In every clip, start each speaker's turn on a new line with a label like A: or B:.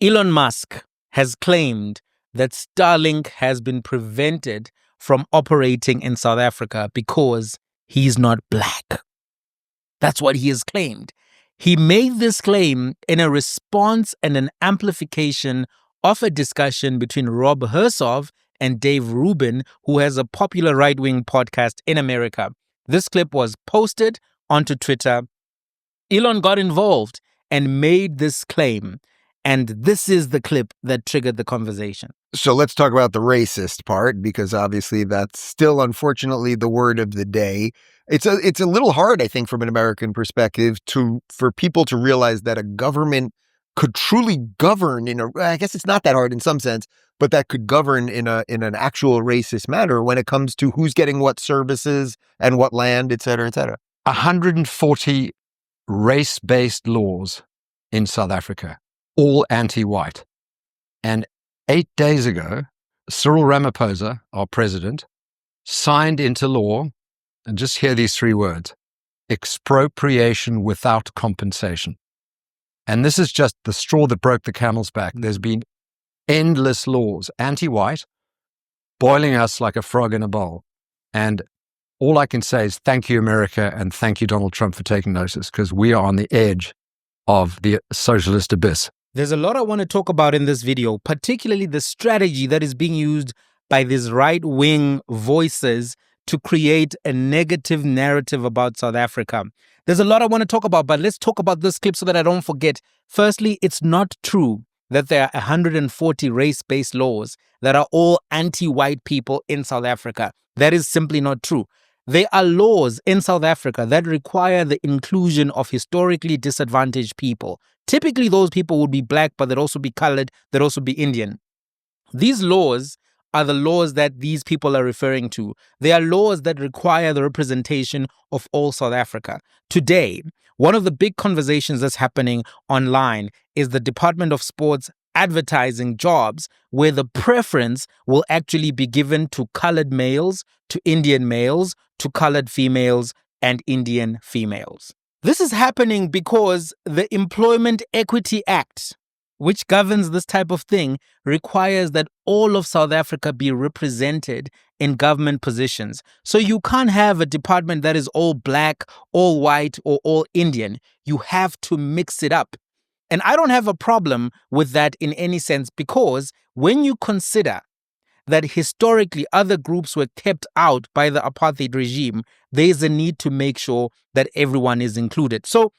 A: Elon Musk has claimed that Starlink has been prevented from operating in South Africa because he's not black. That's what he has claimed. He made this claim in a response and an amplification of a discussion between Rob Hersov and Dave Rubin, who has a popular right-wing podcast in America. This clip was posted onto Twitter. Elon got involved and made this claim. And this is the clip that triggered the conversation.
B: So let's talk about the racist part, because obviously that's still, unfortunately, the word of the day. It's a little hard, I think, from an American perspective, for people to realize that a government could truly govern I guess it's not that hard in some sense, but that could govern in an actual racist manner when it comes to who's getting what services and what land, et cetera, et cetera.
C: 140 race-based laws in South Africa, all anti-white. And 8 days ago, Cyril Ramaphosa, our president, signed into law, and just hear these three words: expropriation without compensation. And this is just the straw that broke the camel's back. There's been endless laws, anti-white, boiling us like a frog in a bowl. And all I can say is thank you, America, and thank you, Donald Trump, for taking notice, because we are on the edge of the socialist abyss.
A: There's a lot I want to talk about in this video, particularly the strategy that is being used by these right-wing voices to create a negative narrative about South Africa. There's a lot I want to talk about, but let's talk about this clip so that I don't forget. Firstly, it's not true that there are 140 race-based laws that are all anti-white people in South Africa. That is simply not true. There are laws in South Africa that require the inclusion of historically disadvantaged people. Typically, those people would be black, but they'd also be colored, they'd also be Indian. These laws are the laws that these people are referring to. They are laws that require the representation of all South Africa. Today, one of the big conversations that's happening online is the Department of Sports advertising jobs where the preference will actually be given to colored males, to Indian males, to colored females, and Indian females. This is happening because the Employment Equity Act, which governs this type of thing, requires that all of South Africa be represented in government positions. So you can't have a department that is all black, all white, or all Indian. You have to mix it up. And I don't have a problem with that in any sense, because when you consider that historically other groups were kept out by the apartheid regime, there is a need to make sure that everyone is included. So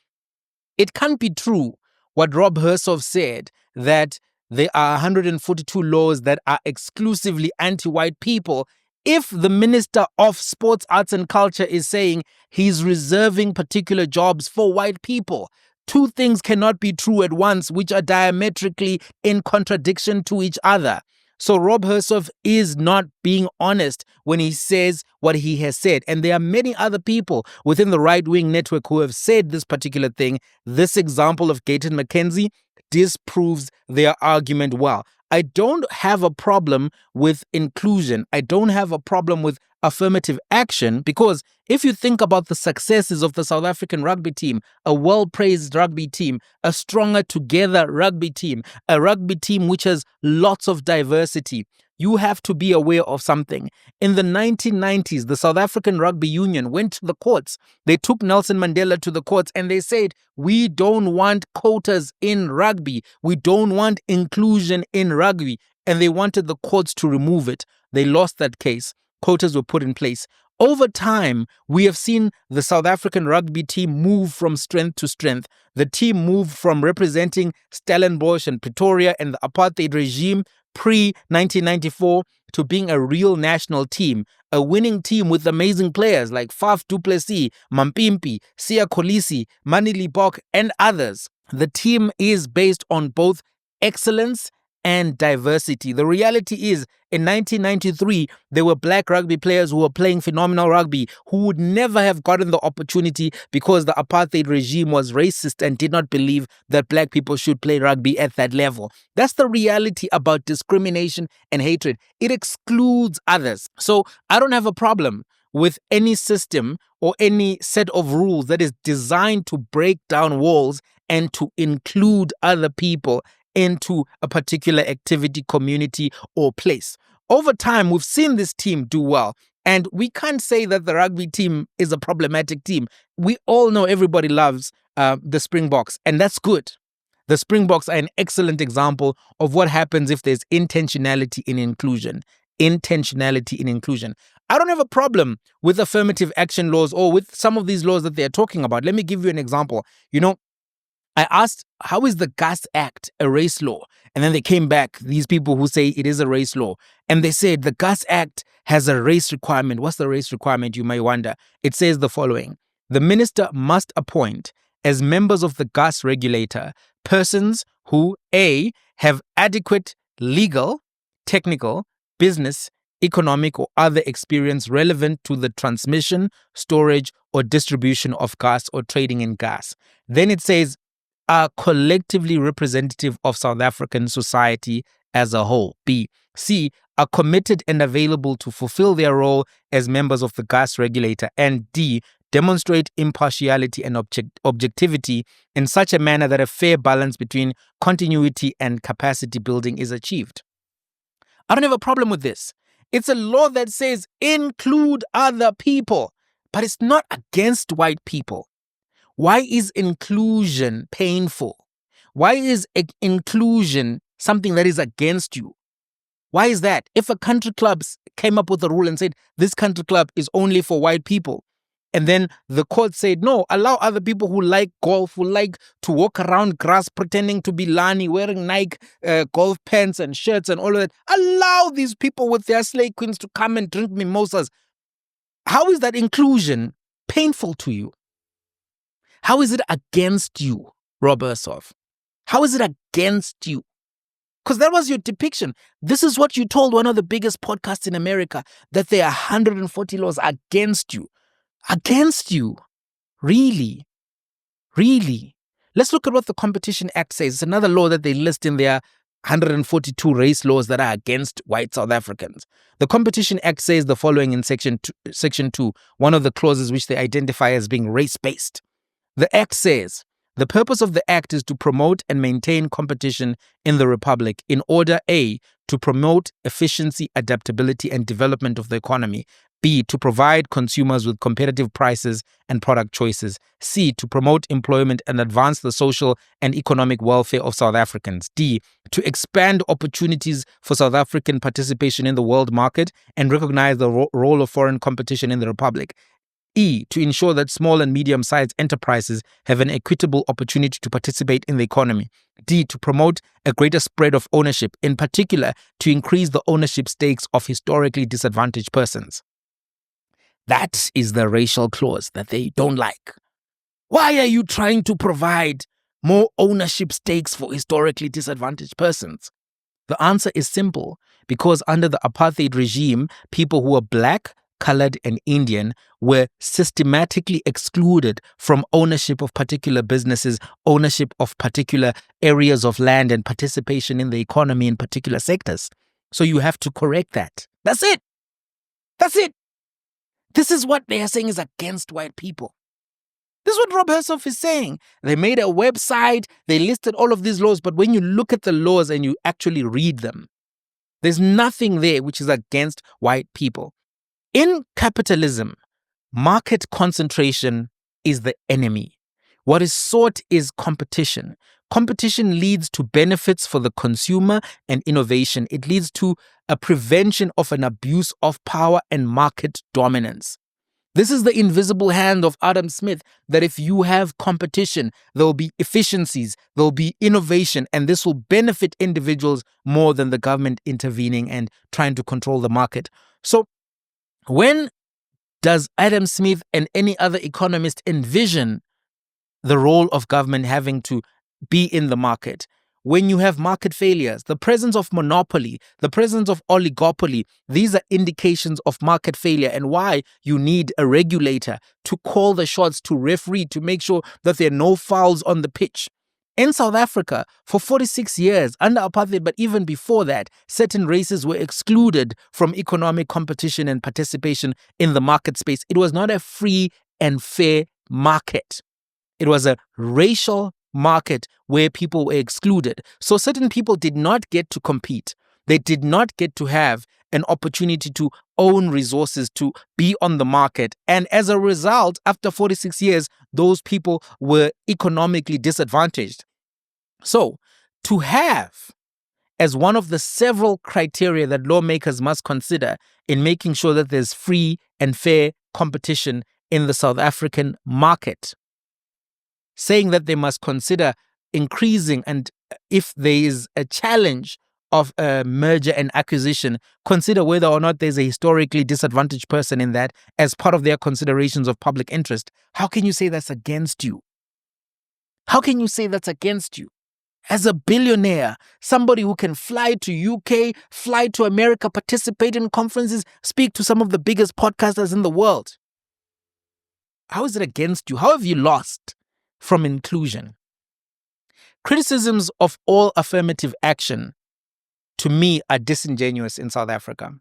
A: it can't be true what Rob Hersov said, that there are 142 laws that are exclusively anti-white people, if the Minister of Sports, Arts and Culture is saying he's reserving particular jobs for white people. Two things cannot be true at once, which are diametrically in contradiction to each other. So Rob Hersov is not being honest when he says what he has said. And there are many other people within the right-wing network who have said this particular thing. This example of Gayton McKenzie disproves their argument well. I don't have a problem with inclusion. I don't have a problem with affirmative action, because if you think about the successes of the South African rugby team, a well-praised rugby team, a stronger together rugby team, a rugby team which has lots of diversity, you have to be aware of something. In the 1990s, the South African Rugby Union went to the courts. They took Nelson Mandela to the courts and they said, we don't want quotas in rugby. We don't want inclusion in rugby. And they wanted the courts to remove it. They lost that case. Quotas were put in place. Over time, we have seen the South African rugby team move from strength to strength. The team moved from representing Stellenbosch and Pretoria and the apartheid regime pre-1994 to being a real national team, a winning team with amazing players like Faf du Plessis, Mampimpi, Siya Kolisi, Manili Bok, and others. The team is based on both excellence and diversity. The reality is, in 1993, there were black rugby players who were playing phenomenal rugby who would never have gotten the opportunity because the apartheid regime was racist and did not believe that black people should play rugby at that level. That's the reality about discrimination and hatred. It excludes others. So I don't have a problem with any system or any set of rules that is designed to break down walls and to include other people into a particular activity, community, or place. Over time, we've seen this team do well. And we can't say that the rugby team is a problematic team. We all know everybody loves the Springboks, and that's good. The Springboks are an excellent example of what happens if there's intentionality in inclusion. Intentionality in inclusion. I don't have a problem with affirmative action laws or with some of these laws that they're talking about. Let me give you an example. I asked, how is the GAS Act a race law? And then they came back, these people who say it is a race law. And they said the GAS Act has a race requirement. What's the race requirement, you may wonder? It says the following. The minister must appoint as members of the GAS regulator persons who A, have adequate legal, technical, business, economic, or other experience relevant to the transmission, storage, or distribution of gas or trading in gas. Then it says, are collectively representative of South African society as a whole. B. C. Are committed and available to fulfill their role as members of the gas regulator. And D. Demonstrate impartiality and objectivity in such a manner that a fair balance between continuity and capacity building is achieved. I don't have a problem with this. It's a law that says include other people, but it's not against white people. Why is inclusion painful? Why is inclusion something that is against you? Why is that? If a country club came up with a rule and said, this country club is only for white people, and then the court said, no, allow other people who like golf, who like to walk around grass pretending to be Lani, wearing Nike golf pants and shirts and all of that, allow these people with their slay queens to come and drink mimosas. How is that inclusion painful to you? How is it against you, Rob Ursoff? How is it against you? Because that was your depiction. This is what you told one of the biggest podcasts in America, that there are 140 laws against you. Against you? Really? Really? Let's look at what the Competition Act says. It's another law that they list in their 142 race laws that are against white South Africans. The Competition Act says the following in Section 2, one of the clauses which they identify as being race-based. The Act says, the purpose of the Act is to promote and maintain competition in the Republic in order, A, to promote efficiency, adaptability, and development of the economy. B, to provide consumers with competitive prices and product choices. C, to promote employment and advance the social and economic welfare of South Africans. D, to expand opportunities for South African participation in the world market and recognize the role of foreign competition in the Republic. E, to ensure that small and medium-sized enterprises have an equitable opportunity to participate in the economy. D, to promote a greater spread of ownership, in particular to increase the ownership stakes of historically disadvantaged persons. That is the racial clause that they don't like. Why are you trying to provide more ownership stakes for historically disadvantaged persons? The answer is simple, because under the apartheid regime, people who were black, colored, and Indian were systematically excluded from ownership of particular businesses, ownership of particular areas of land, and participation in the economy in particular sectors. So you have to correct that. That's it. That's it. This is what they are saying is against white people. This is what Rob Ursoff is saying. They made a website, they listed all of these laws, but when you look at the laws and you actually read them, there's nothing there which is against white people. In capitalism, market concentration is the enemy. What is sought is competition. Competition leads to benefits for the consumer and innovation. It leads to a prevention of an abuse of power and market dominance. This is the invisible hand of Adam Smith, that if you have competition, there will be efficiencies, there will be innovation, and this will benefit individuals more than the government intervening and trying to control the market. So when does Adam Smith and any other economist envision the role of government having to be in the market? When you have market failures, the presence of monopoly, the presence of oligopoly, these are indications of market failure and why you need a regulator to call the shots, to referee, to make sure that there are no fouls on the pitch. In South Africa, for 46 years, under apartheid, but even before that, certain races were excluded from economic competition and participation in the market space. It was not a free and fair market. It was a racial market where people were excluded. So certain people did not get to compete. They did not get to have an opportunity to own resources, to be on the market. And as a result, after 46 years, those people were economically disadvantaged. So to have as one of the several criteria that lawmakers must consider in making sure that there's free and fair competition in the South African market, saying that they must consider increasing, and if there is a challenge of a merger and acquisition, consider whether or not there's a historically disadvantaged person in that as part of their considerations of public interest. How can you say that's against you? How can you say that's against you? As a billionaire, somebody who can fly to UK, fly to America, participate in conferences, speak to some of the biggest podcasters in the world. How is it against you? How have you lost from inclusion? Criticisms of all affirmative action, to me, are disingenuous in South Africa.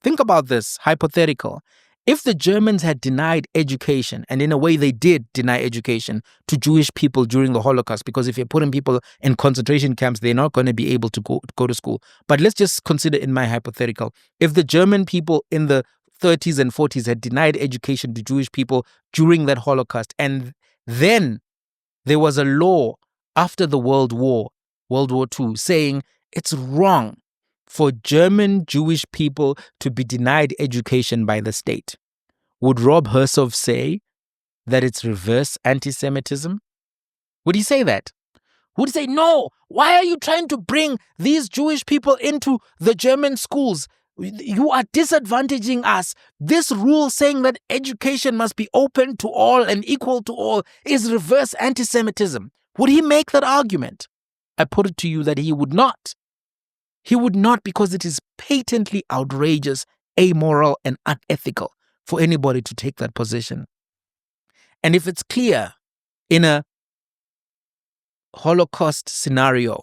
A: Think about this, hypothetical. If the Germans had denied education, and in a way they did deny education to Jewish people during the Holocaust, because if you're putting people in concentration camps, they're not going to be able to go to school. But let's just consider in my hypothetical, if the German people in the 30s and 40s had denied education to Jewish people during that Holocaust, and then there was a law after the World War II, saying it's wrong for German Jewish people to be denied education by the state. Would Rob Hersov say that it's reverse anti-Semitism? Would he say that? Would he say, no, why are you trying to bring these Jewish people into the German schools? You are disadvantaging us. This rule saying that education must be open to all and equal to all is reverse anti-Semitism. Would he make that argument? I put it to you that he would not. He would not, because it is patently outrageous, amoral, and unethical for anybody to take that position. And if it's clear in a Holocaust scenario,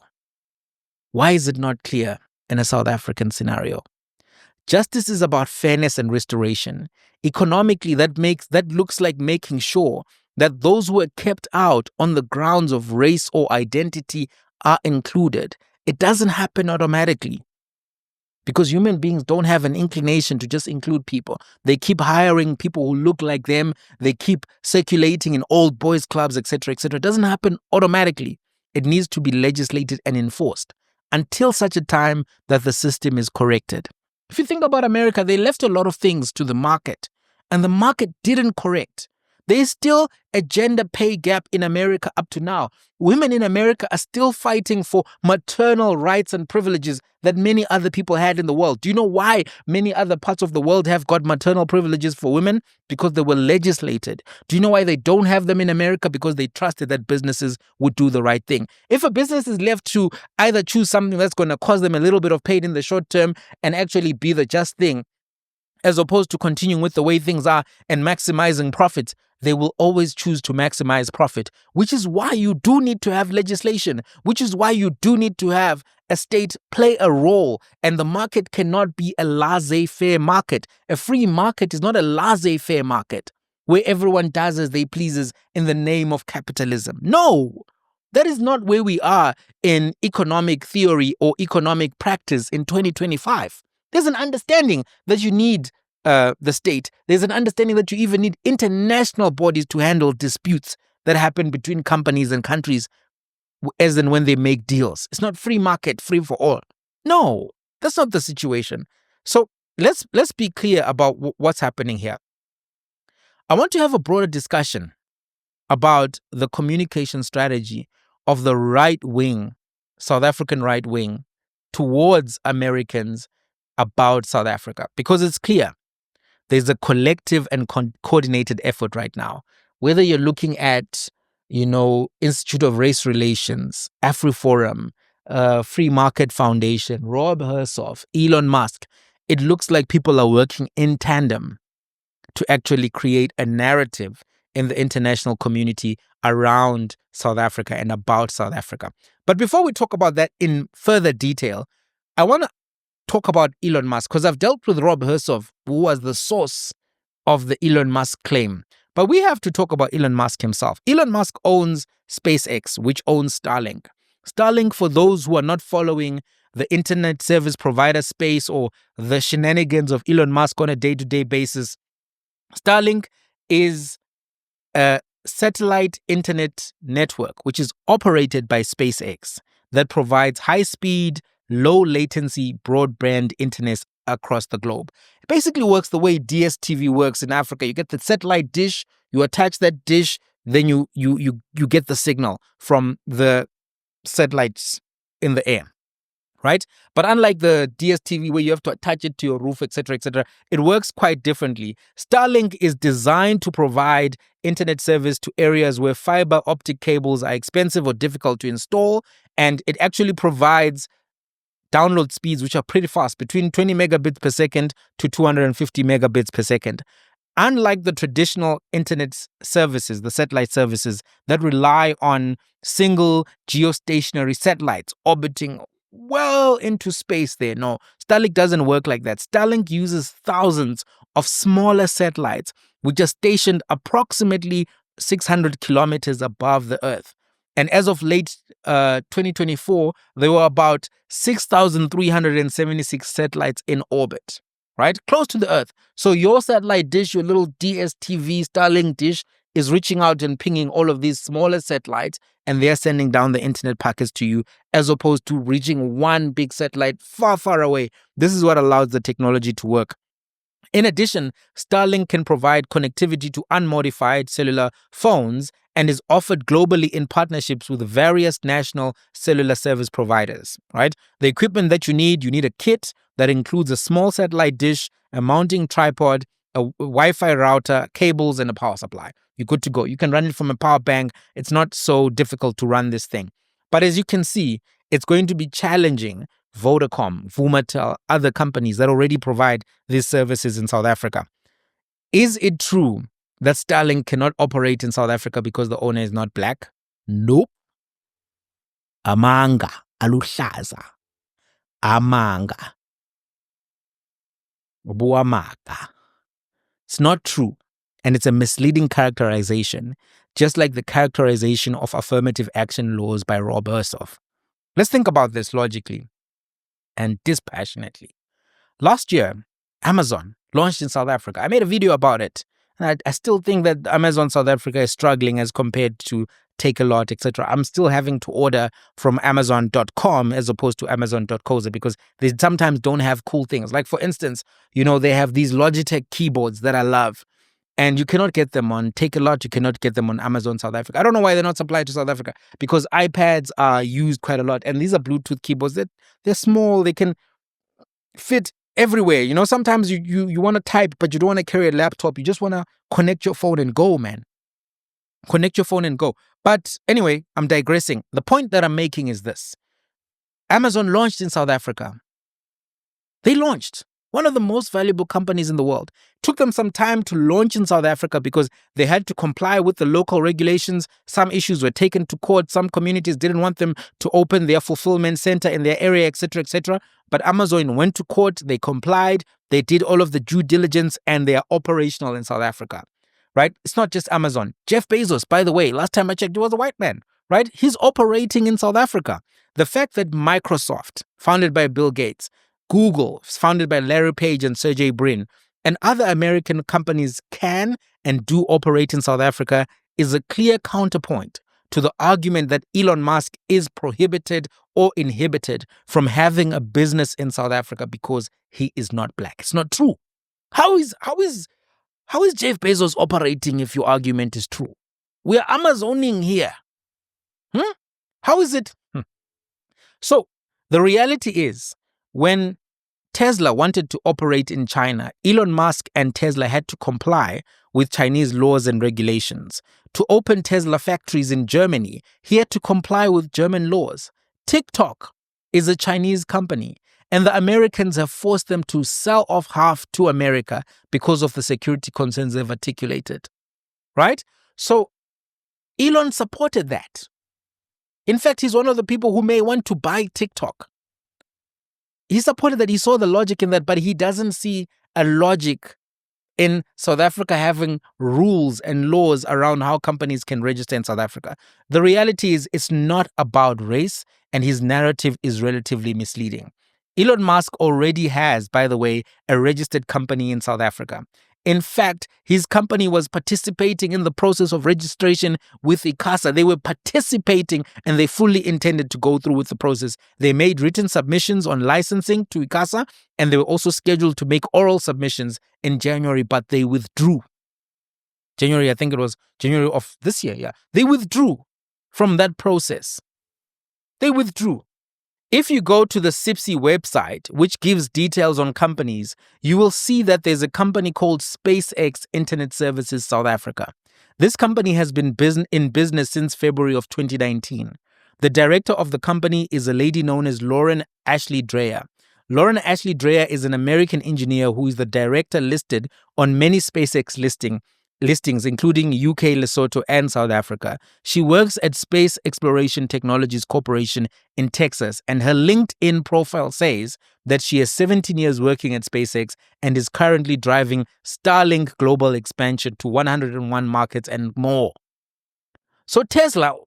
A: why is it not clear in a South African scenario? Justice is about fairness and restoration. Economically, that looks like making sure that those who are kept out on the grounds of race or identity are included. It doesn't happen automatically, because human beings don't have an inclination to just include people. They keep hiring people who look like them. They keep circulating in old boys clubs, etc., etc. It doesn't happen automatically. It needs to be legislated and enforced until such a time that the system is corrected. If you think about America, they left a lot of things to the market, and the market didn't correct. There is still a gender pay gap in America up to now. Women in America are still fighting for maternal rights and privileges that many other people had in the world. Do you know why many other parts of the world have got maternal privileges for women? Because they were legislated. Do you know why they don't have them in America? Because they trusted that businesses would do the right thing. If a business is left to either choose something that's going to cost them a little bit of pain in the short term and actually be the just thing, as opposed to continuing with the way things are and maximizing profits, they will always choose to maximize profit, which is why you do need to have legislation, which is why you do need to have a state play a role, and the market cannot be a laissez-faire market. A free market is not a laissez-faire market where everyone does as they pleases in the name of capitalism. No, that is not where we are in economic theory or economic practice in 2025. There's an understanding that you need the state. There's an understanding that you even need international bodies to handle disputes that happen between companies and countries as and when they make deals. It's not free market, free for all. No, that's not the situation. So let's be clear about what's happening here. I want to have a broader discussion about the communication strategy of the right wing, South African right wing, towards Americans about South Africa, because it's clear there's a collective and coordinated effort right now. Whether you're looking at, Institute of Race Relations, AfriForum, Free Market Foundation, Rob Hersov, Elon Musk, it looks like people are working in tandem to actually create a narrative in the international community around South Africa and about South Africa. But before we talk about that in further detail, I want to talk about Elon Musk, because I've dealt with Rob Hersov, who was the source of the Elon Musk claim. But we have to talk about Elon Musk himself. Elon Musk owns SpaceX, which owns Starlink. Starlink, for those who are not following the internet service provider space or the shenanigans of Elon Musk on a day-to-day basis, Starlink is a satellite internet network which is operated by SpaceX that provides high-speed, low-latency broadband internet across the globe. It basically works the way DSTV works in Africa. You get the satellite dish, you attach that dish, then you get the signal from the satellites in the air, right? But unlike the DSTV where you have to attach it to your roof, etc., it works quite differently. Starlink is designed to provide internet service to areas where fiber optic cables are expensive or difficult to install, and it actually provides download speeds which are pretty fast, between 20 megabits per second to 250 megabits per second. Unlike the traditional internet services, the satellite services that rely on single geostationary satellites orbiting well into space there. No, Starlink doesn't work like that. Starlink uses thousands of smaller satellites which are stationed approximately 600 kilometers above the Earth. And as of late 2024, there were about 6,376 satellites in orbit, right? Close to the Earth. So your satellite dish, your little DSTV Starlink dish, is reaching out and pinging all of these smaller satellites, and they're sending down the internet packets to you, as opposed to reaching one big satellite far, far away. This is what allows the technology to work. In addition, Starlink can provide connectivity to unmodified cellular phones and is offered globally in partnerships with various national cellular service providers, right? The equipment that you need a kit that includes a small satellite dish, a mounting tripod, a Wi-Fi router, cables, and a power supply. You're good to go. You can run it from a power bank. It's not so difficult to run this thing. But as you can see, it's going to be challenging Vodacom, Vumatel, other companies that already provide these services in South Africa. Is it true that Starlink cannot operate in South Africa because the owner is not black? Nope. Amanga, aluhlaza, amanga, buamaka. It's not true, and it's a misleading characterization, just like the characterization of affirmative action laws by Rob Ursoff. Let's think about this logically and dispassionately. Last year, Amazon launched in South Africa. I made a video about it. And I still think that Amazon South Africa is struggling as compared to Takealot, etc. I'm still having to order from Amazon.com as opposed to Amazon.co.za because they sometimes don't have cool things. Like, for instance, they have these Logitech keyboards that I love. And you cannot get them on Takealot. You cannot get them on Amazon South Africa. I don't know why they're not supplied to South Africa, because iPads are used quite a lot. And these are Bluetooth keyboards. They're small. They can fit everywhere. Sometimes you want to type, but you don't want to carry a laptop. You just want to connect your phone and go, man. Connect your phone and go. But anyway, I'm digressing. The point that I'm making is this. Amazon launched in South Africa. They launched. One of the most valuable companies in the world. Took them some time to launch in South Africa because they had to comply with the local regulations. Some issues were taken to court. Some communities didn't want them to open their fulfillment center in their area, etc., etc. But Amazon went to court. They complied. They did all of the due diligence, and they are operational in South Africa, right? It's not just Amazon. Jeff Bezos, by the way, last time I checked, he was a white man, right? He's operating in South Africa. The fact that Microsoft, founded by Bill Gates, Google, founded by Larry Page and Sergey Brin, and other American companies can and do operate in South Africa is a clear counterpoint to the argument that Elon Musk is prohibited or inhibited from having a business in South Africa because he is not black. It's not true. How is Jeff Bezos operating if your argument is true? We are Amazoning here. How is it? So the reality is, when Tesla wanted to operate in China, Elon Musk and Tesla had to comply with Chinese laws and regulations. To open Tesla factories in Germany, he had to comply with German laws. TikTok is a Chinese company, and the Americans have forced them to sell off half to America because of the security concerns they've articulated, right? So Elon supported that. In fact, he's one of the people who may want to buy TikTok. He supported that. He saw the logic in that, but he doesn't see a logic in South Africa having rules and laws around how companies can register in South Africa. The reality is it's not about race, and his narrative is relatively misleading. Elon Musk already has, by the way, a registered company in South Africa. In fact, his company was participating in the process of registration with ICASA. They were participating and they fully intended to go through with the process. They made written submissions on licensing to ICASA, and they were also scheduled to make oral submissions in January, but they withdrew. January, I think it was January of this year, yeah. They withdrew from that process. They withdrew. If you go to the SIPSI website, which gives details on companies, you will see that there's a company called SpaceX Internet Services South Africa. This company has been in business since February of 2019. The director of the company is a lady known as Lauren Ashley Dreyer. Lauren Ashley Dreyer is an American engineer who is the director listed on many SpaceX listings, including UK, Lesotho, and South Africa. She works at Space Exploration Technologies Corporation in Texas, and her LinkedIn profile says that she has 17 years working at SpaceX and is currently driving Starlink global expansion to 101 markets and more. So SpaceX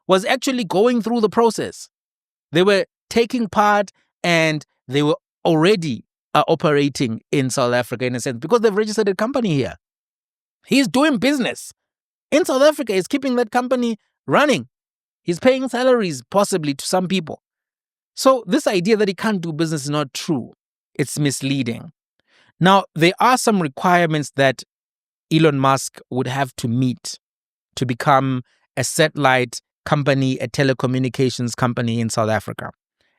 A: was actually going through the process. They were taking part and they were already operating in South Africa in a sense because they've registered a company here. He's doing business in South Africa. He's keeping that company running. He's paying salaries possibly to some people. So this idea that he can't do business is not true. It's misleading. Now, there are some requirements that Elon Musk would have to meet to become a satellite company, a telecommunications company in South Africa.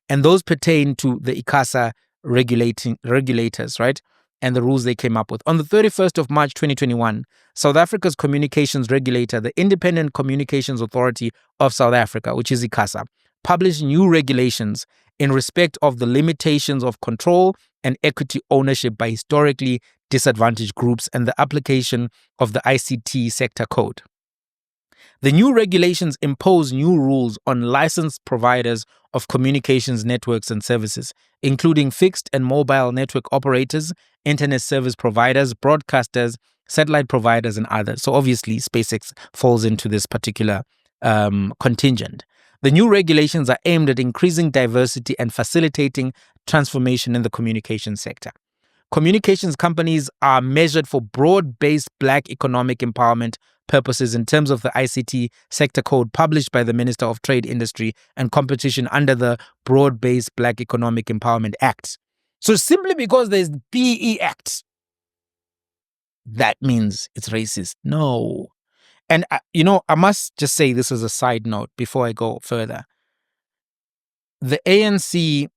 A: And those pertain to the ICASA regulators, right? And the rules they came up with. On the 31st of March 2021, South Africa's communications regulator, the Independent Communications Authority of South Africa, which is ICASA, published new regulations in respect of the limitations of control and equity ownership by historically disadvantaged groups and the application of the ICT sector code. The new regulations impose new rules on licensed providers of communications networks and services, including fixed and mobile network operators, internet service providers, broadcasters, satellite providers, and others. So obviously, SpaceX falls into this particular contingent. The new regulations are aimed at increasing diversity and facilitating transformation in the communications sector. Communications companies are measured for broad-based Black economic empowerment purposes in terms of the ICT sector code published by the Minister of Trade, Industry and Competition under the Broad-Based Black Economic Empowerment Act. So simply because there's BE Act, that means it's racist. No. And, I must just say this as a side note before I go further. The ANC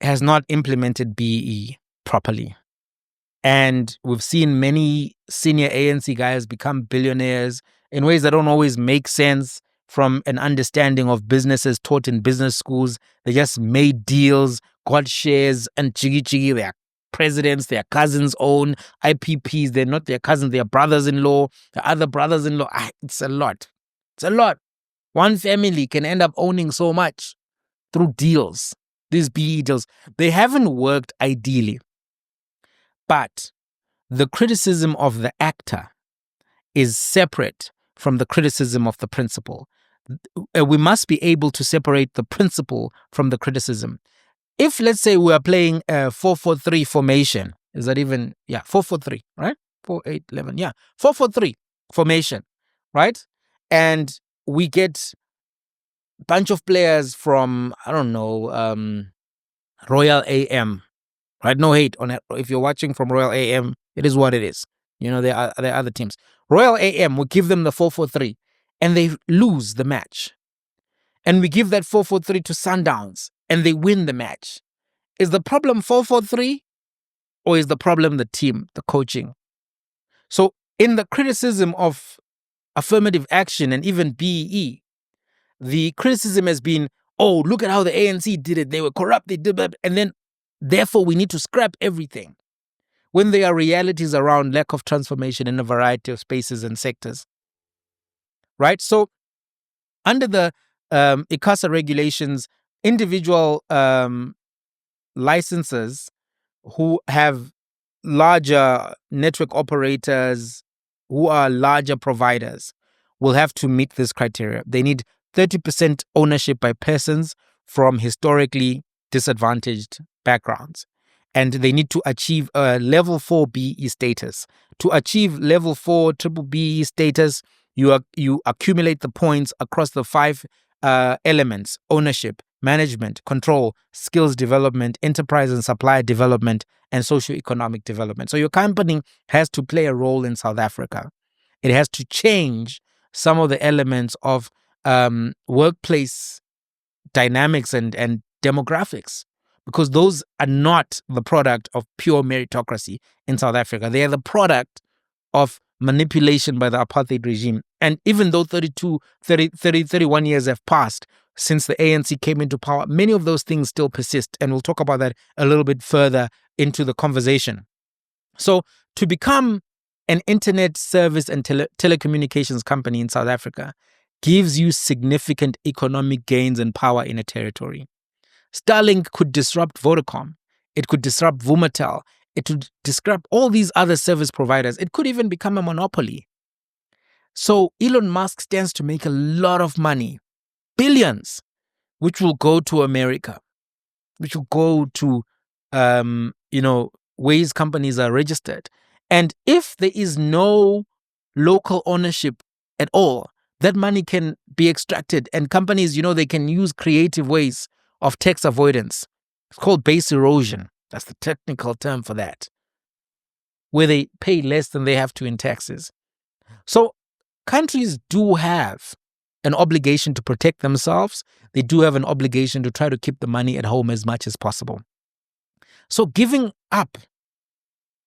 A: has not implemented BE properly. And we've seen many senior ANC guys become billionaires in ways that don't always make sense from an understanding of businesses taught in business schools. They just made deals, got shares, and chigi. Their presidents, their cousins own IPPs. They're not their cousins, they're brothers-in-law, their other brothers-in-law. It's a lot. It's a lot. One family can end up owning so much through deals, these BE deals. They haven't worked ideally. But the criticism of the actor is separate from the criticism of the principle. We must be able to separate the principle from the criticism. If, let's say, we are playing a 4-4-3 formation, is that even, 4-4-3, right? 4-8-11, 4-4-3 formation, right? And we get a bunch of players from, I don't know, Royal AM, right? No hate on it. If you're watching from Royal AM, it is what it is. There are other teams. Royal AM, we give them the 4-4-3 and they lose the match. And we give that 4-4-3 to Sundowns and they win the match. Is the problem 4-4-3 or is the problem the team, the coaching? So in the criticism of affirmative action and even BEE, the criticism has been, oh, look at how the ANC did it. They were corrupt. They did that. And then therefore we need to scrap everything. When there are realities around lack of transformation in a variety of spaces and sectors, right? So under the ICASA regulations, individual licenses who have larger network operators who are larger providers will have to meet this criteria. They need 30% ownership by persons from historically disadvantaged backgrounds. And they need to achieve a level 4 BE status. To achieve level 4 triple BE status, you accumulate the points across the 5 elements: ownership, management, control, skills development, enterprise and supplier development, and socioeconomic development. So your company has to play a role in South Africa. It has to change some of the elements of workplace dynamics and demographics, because those are not the product of pure meritocracy in South Africa. They are the product of manipulation by the apartheid regime. And even though 31 years have passed since the ANC came into power, many of those things still persist. And we'll talk about that a little bit further into the conversation. So to become an internet service and telecommunications company in South Africa gives you significant economic gains and power in a territory. Starlink could disrupt Vodacom. It could disrupt Vumatel. It would disrupt all these other service providers. It could even become a monopoly. So Elon Musk stands to make a lot of money, billions, which will go to America, which will go to, ways companies are registered. And if there is no local ownership at all, that money can be extracted. And companies, they can use creative ways of tax avoidance. It's called base erosion. That's the technical term for that, where they pay less than they have to in taxes. So countries do have an obligation to protect themselves. They do have an obligation to try to keep the money at home as much as possible. So giving up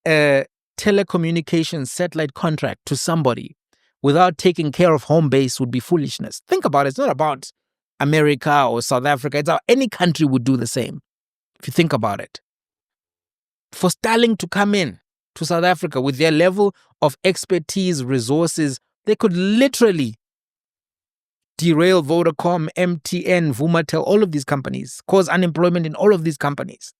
A: a telecommunications satellite contract to somebody without taking care of home base would be foolishness. Think about it. It's not about America or South Africa. It's how any country would do the same, if you think about it. For Starlink to come in to South Africa with their level of expertise, resources, they could literally derail Vodacom, MTN, Vumatel, all of these companies, cause unemployment in all of these companies.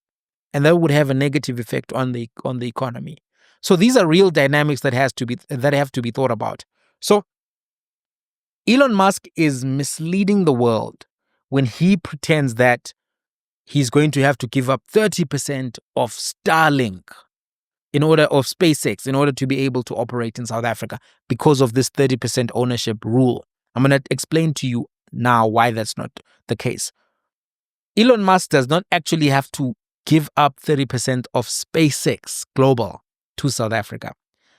A: And that would have a negative effect on the economy. So these are real dynamics that have to be thought about. So Elon Musk is misleading the world when he pretends that he's going to have to give up 30% of Starlink of SpaceX in order to be able to operate in South Africa because of this 30% ownership rule. I'm going to explain to you now why that's not the case. Elon Musk does not actually have to give up 30% of SpaceX Global to South Africa.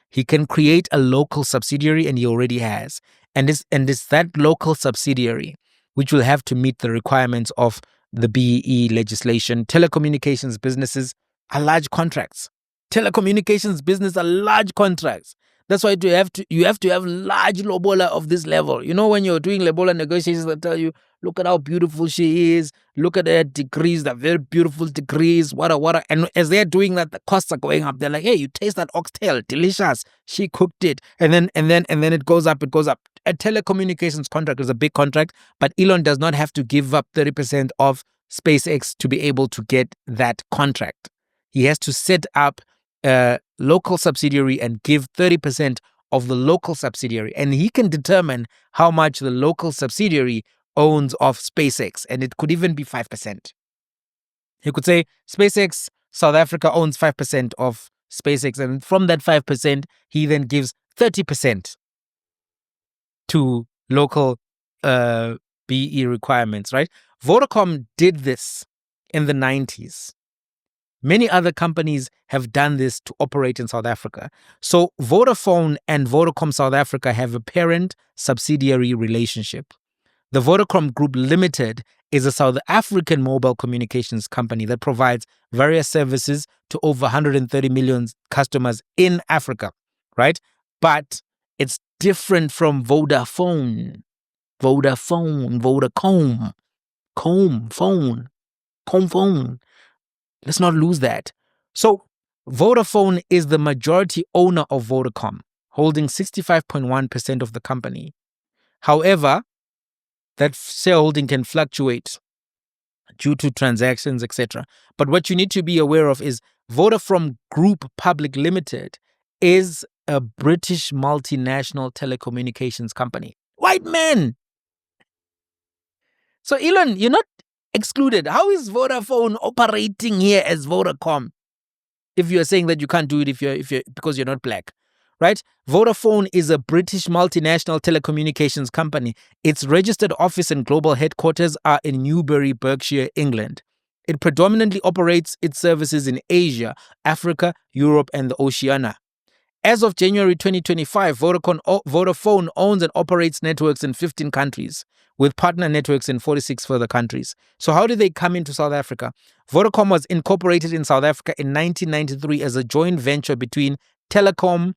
A: He can create a local subsidiary, and he already has. And it's that local subsidiary which will have to meet the requirements of the BEE legislation. Telecommunications businesses are large contracts. Telecommunications business are large contracts. That's why you have to have large lobola of this level. When you're doing lobola negotiations, they tell you, look at how beautiful she is. Look at her degrees, the very beautiful degrees. What. And as they're doing that, the costs are going up. They're like, hey, you taste that oxtail, delicious. She cooked it, and then it goes up. It goes up. A telecommunications contract is a big contract, but Elon does not have to give up 30% of SpaceX to be able to get that contract. He has to set up a local subsidiary and give 30% of the local subsidiary, and he can determine how much the local subsidiary owns of SpaceX, and it could even be 5%. He could say SpaceX South Africa owns 5% of SpaceX, and from that 5%, he then gives 30% to local BE requirements, right? Vodacom did this in the 90s. Many other companies have done this to operate in South Africa. So Vodafone and Vodacom South Africa have a parent-subsidiary relationship. The Vodacom Group Limited is a South African mobile communications company that provides various services to over 130 million customers in Africa, right? But it's different from Vodafone. Vodacom, phone. Let's not lose that. So Vodafone is the majority owner of Vodacom, holding 65.1% of the company. However, that shareholding can fluctuate due to transactions, etc. But what you need to be aware of is Vodafone Group Public Limited is a British multinational telecommunications company. White men. So Elon, you're not excluded. How is Vodafone operating here as Vodacom? If you're saying that you can't do it if you're because you're not black, right? Vodafone is a British multinational telecommunications company. Its registered office and global headquarters are in Newbury, Berkshire, England. It predominantly operates its services in Asia, Africa, Europe, and the Oceania. As of January 2025, Vodafone owns and operates networks in 15 countries, with partner networks in 46 further countries. So how did they come into South Africa? Vodacom was incorporated in South Africa in 1993 as a joint venture between Telecom,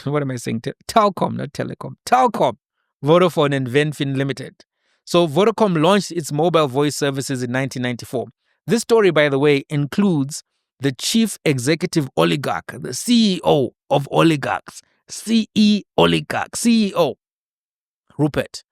A: what am I saying? Telcom, not Telecom. Telcom, Vodafone, and Venfin Limited. So Vodacom launched its mobile voice services in 1994. This story, by the way, includes the chief executive oligarch, the CEO of oligarchs, CEO, Rupert,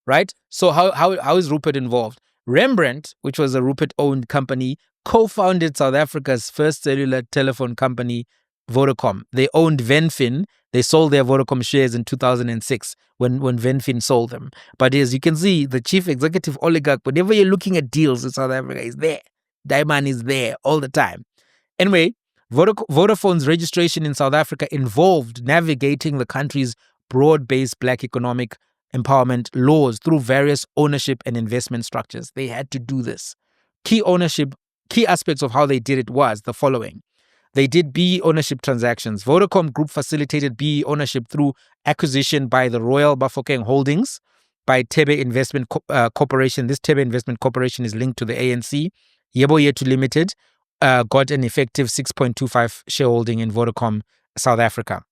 A: right? So how is Rupert involved? Rembrandt, which was a Rupert-owned company, co-founded South Africa's first cellular telephone company, Vodacom. They owned Venfin. They sold their Vodacom shares in 2006 when Venfin sold them. But as you can see, the chief executive oligarch, whenever you're looking at deals in South Africa, is there. Diamond is there all the time. Anyway, Vodafone's registration in South Africa involved navigating the country's broad-based black economic empowerment laws through various ownership and investment structures. They had to do this. Key aspects of how they did it was the following. They did BE ownership transactions. Vodacom Group facilitated BE ownership through acquisition by the Royal Bafokeng Holdings, by Tebe Investment Corporation. This Tebe Investment Corporation is linked to the ANC. Yebo Yetu Limited got an effective 6.25 shareholding in Vodacom South Africa.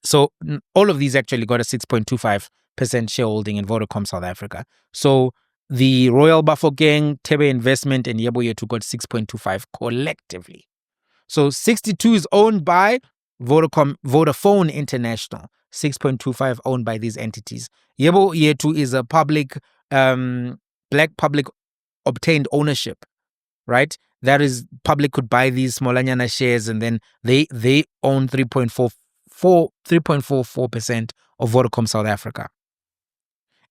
A: So all of these actually got a 6.25% shareholding in Vodacom South Africa. So the Royal Bafokeng, Tebe Investment, and Yebo Yetu got 6.25 collectively. So 62 is owned by Vodafone International, 6.25 owned by these entities. Yebo Yetu is a public, black public obtained ownership, right? That is, public could buy these Smolanyana shares and then they own 3.44% of Vodacom South Africa.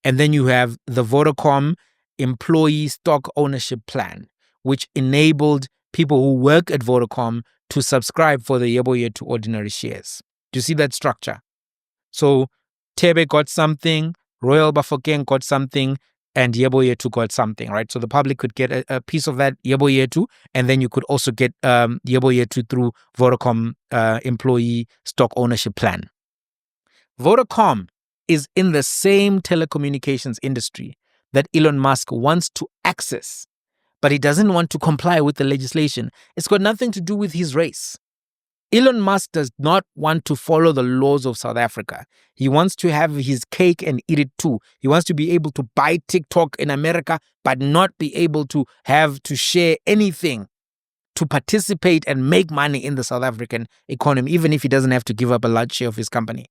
A: And then you have the Vodacom Employee Stock Ownership Plan, which enabled people who work at Vodacom to subscribe for the Yebo Yetu ordinary shares. Do you see that structure? So Tebe got something, Royal Bafokeng got something, and Yebo Yetu got something, right? So the public could get a piece of that Yebo Yetu, and then you could also get Yebo Yetu through Vodacom Employee Stock Ownership Plan. Vodacom is in the same telecommunications industry that Elon Musk wants to access, but he doesn't want to comply with the legislation. It's got nothing to do with his race. Elon Musk does not want to follow the laws of South Africa. He wants to have his cake and eat it too. He wants to be able to buy TikTok in America, but not be able to have to share anything to participate and make money in the South African economy, even if he doesn't have to give up a large share of his company.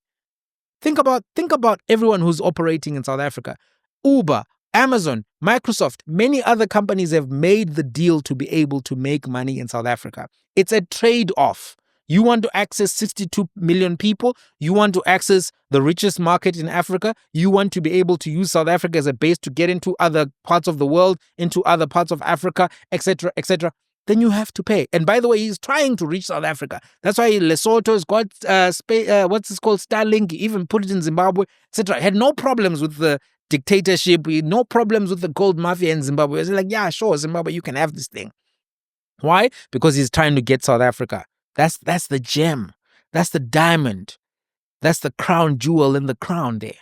A: Think about everyone who's operating in South Africa. Uber, Amazon, Microsoft, many other companies have made the deal to be able to make money in South Africa. It's a trade-off. You want to access 62 million people. You want to access the richest market in Africa. You want to be able to use South Africa as a base to get into other parts of the world, into other parts of Africa, etc., etc. Then you have to pay. And by the way, he's trying to reach South Africa. That's why Lesotho's got what's this called, Starlink. He even put it in Zimbabwe, etc. Had no problems with the dictatorship, no problems with the gold mafia in Zimbabwe. It's like, yeah, sure, Zimbabwe, you can have this thing. Why? Because he's trying to get South Africa. That's the gem. That's the diamond. That's the crown jewel in the crown there.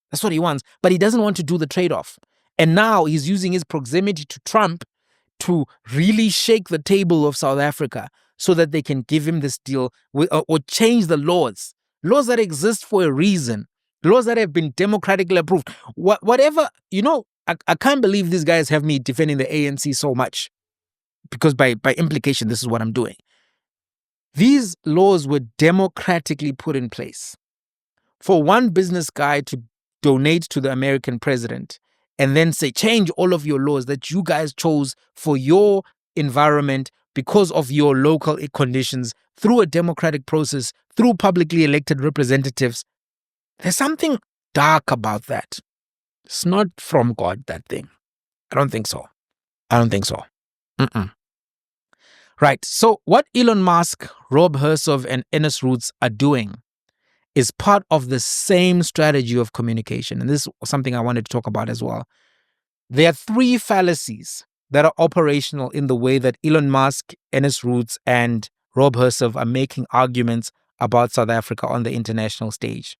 A: That's what he wants. But he doesn't want to do the trade-off. And now he's using his proximity to Trump to really shake the table of South Africa so that they can give him this deal or change the laws that exist for a reason, laws that have been democratically approved. Whatever, I can't believe these guys have me defending the ANC so much, because by implication, this is what I'm doing. These laws were democratically put in place. For one business guy to donate to the American president and then say, change all of your laws that you guys chose for your environment, because of your local conditions, through a democratic process, through publicly elected representatives. There's something dark about that. It's not from God, that thing. I don't think so. I don't think so. Right. So what Elon Musk, Rob Hersov, and Enes Roots are doing is part of the same strategy of communication. And this is something I wanted to talk about as well. There are three fallacies that are operational in the way that Elon Musk, Enes Roots, and Rob Hersov are making arguments about South Africa on the international stage.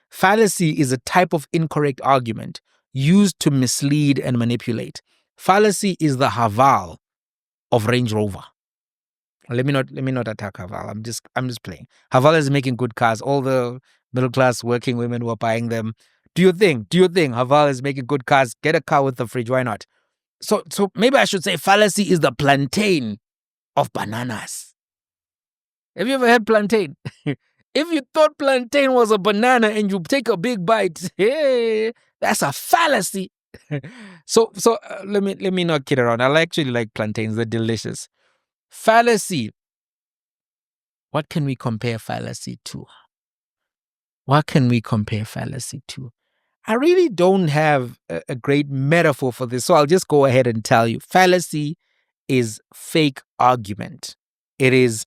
A: Fallacy is a type of incorrect argument used to mislead and manipulate. Fallacy is the Haval of Range Rover. Let me not attack Haval. I'm just playing. Haval is making good cars. All the middle class working women who are buying them. Do you think Haval is making good cars? Get a car with the fridge. Why not? So maybe I should say fallacy is the plantain of bananas. Have you ever had plantain? If you thought plantain was a banana and you take a big bite, hey, that's a fallacy. So let me not kid around. I actually like plantains. They're delicious. Fallacy. What can we compare fallacy to? What can we compare fallacy to? I really don't have a great metaphor for this, so I'll just go ahead and tell you. Fallacy is fake argument. It is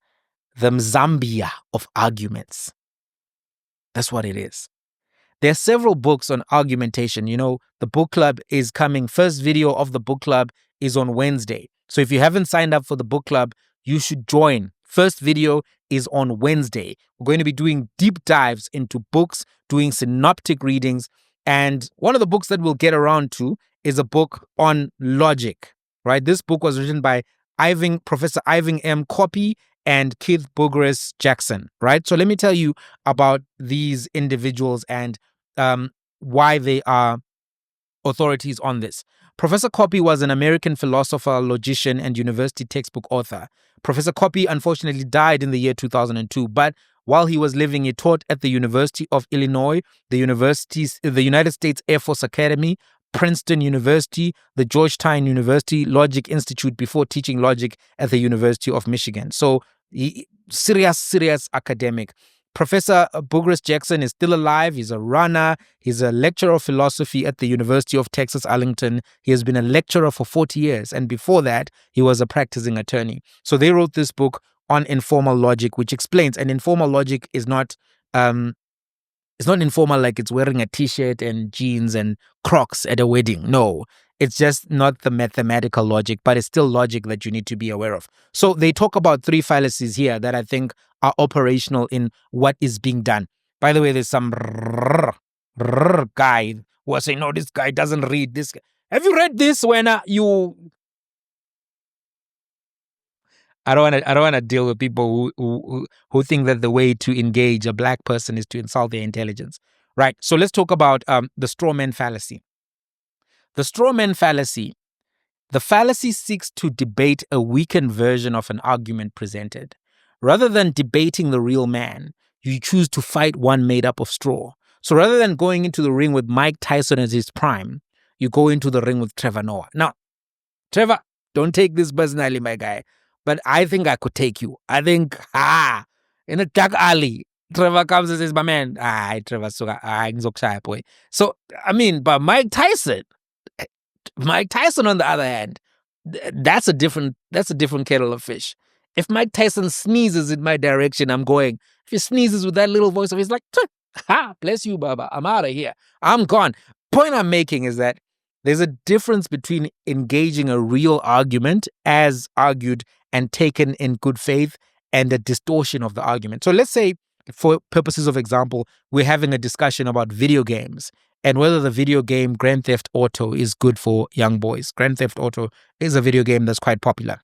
A: the Zambia of arguments. That's what it is. There are several books on argumentation. You know, the book club is coming. First video of the book club is on Wednesday. So if you haven't signed up for the book club, you should join. First video is on Wednesday. We're going to be doing deep dives into books, doing synoptic readings. And one of the books that we'll get around to is a book on logic, right? This book was written by Professor Ivan M. Copy and Keith Bugres Jackson, right? So let me tell you about these individuals and why they are authorities on this. Professor Copy was an American philosopher, logician, and university textbook author. Professor Copy unfortunately died in the year 2002, but while he was living, he taught at the University of Illinois, the United States Air Force Academy, Princeton University, the Georgetown University Logic Institute before teaching logic at the University of Michigan. So serious academic. Professor Bugres Jackson is still alive. He's a runner. He's a lecturer of philosophy at the University of Texas, Arlington. He has been a lecturer for 40 years. And before that, he was a practicing attorney. So they wrote this book on informal logic, which explains, and informal logic is not, it's not informal like it's wearing a t-shirt and jeans and Crocs at a wedding. No, it's just not the mathematical logic, but it's still logic that you need to be aware of. So they talk about three fallacies here that I think are operational in what is being done. By the way, there's some guy who was saying, no, this guy doesn't read this. Have you read this when you... I don't want to deal with people who think that the way to engage a black person is to insult their intelligence. Right. So let's talk about the straw man fallacy. The straw man fallacy. The fallacy seeks to debate a weakened version of an argument presented. Rather than debating the real man, you choose to fight one made up of straw. So rather than going into the ring with Mike Tyson at his prime, you go into the ring with Trevor Noah. Now, Trevor, don't take this personally, my guy, but I think I could take you. I think, in a dark alley, Trevor comes and says, my man, Trevor, boy. So, I mean, but Mike Tyson, on the other hand, that's a different kettle of fish. If Mike Tyson sneezes in my direction, I'm going. If he sneezes with that little voice of his, like, bless you, Baba, I'm out of here. I'm gone. Point I'm making is that there's a difference between engaging a real argument as argued and taken in good faith and a distortion of the argument. So let's say, for purposes of example, we're having a discussion about video games and whether the video game Grand Theft Auto is good for young boys. Grand Theft Auto is a video game that's quite popular.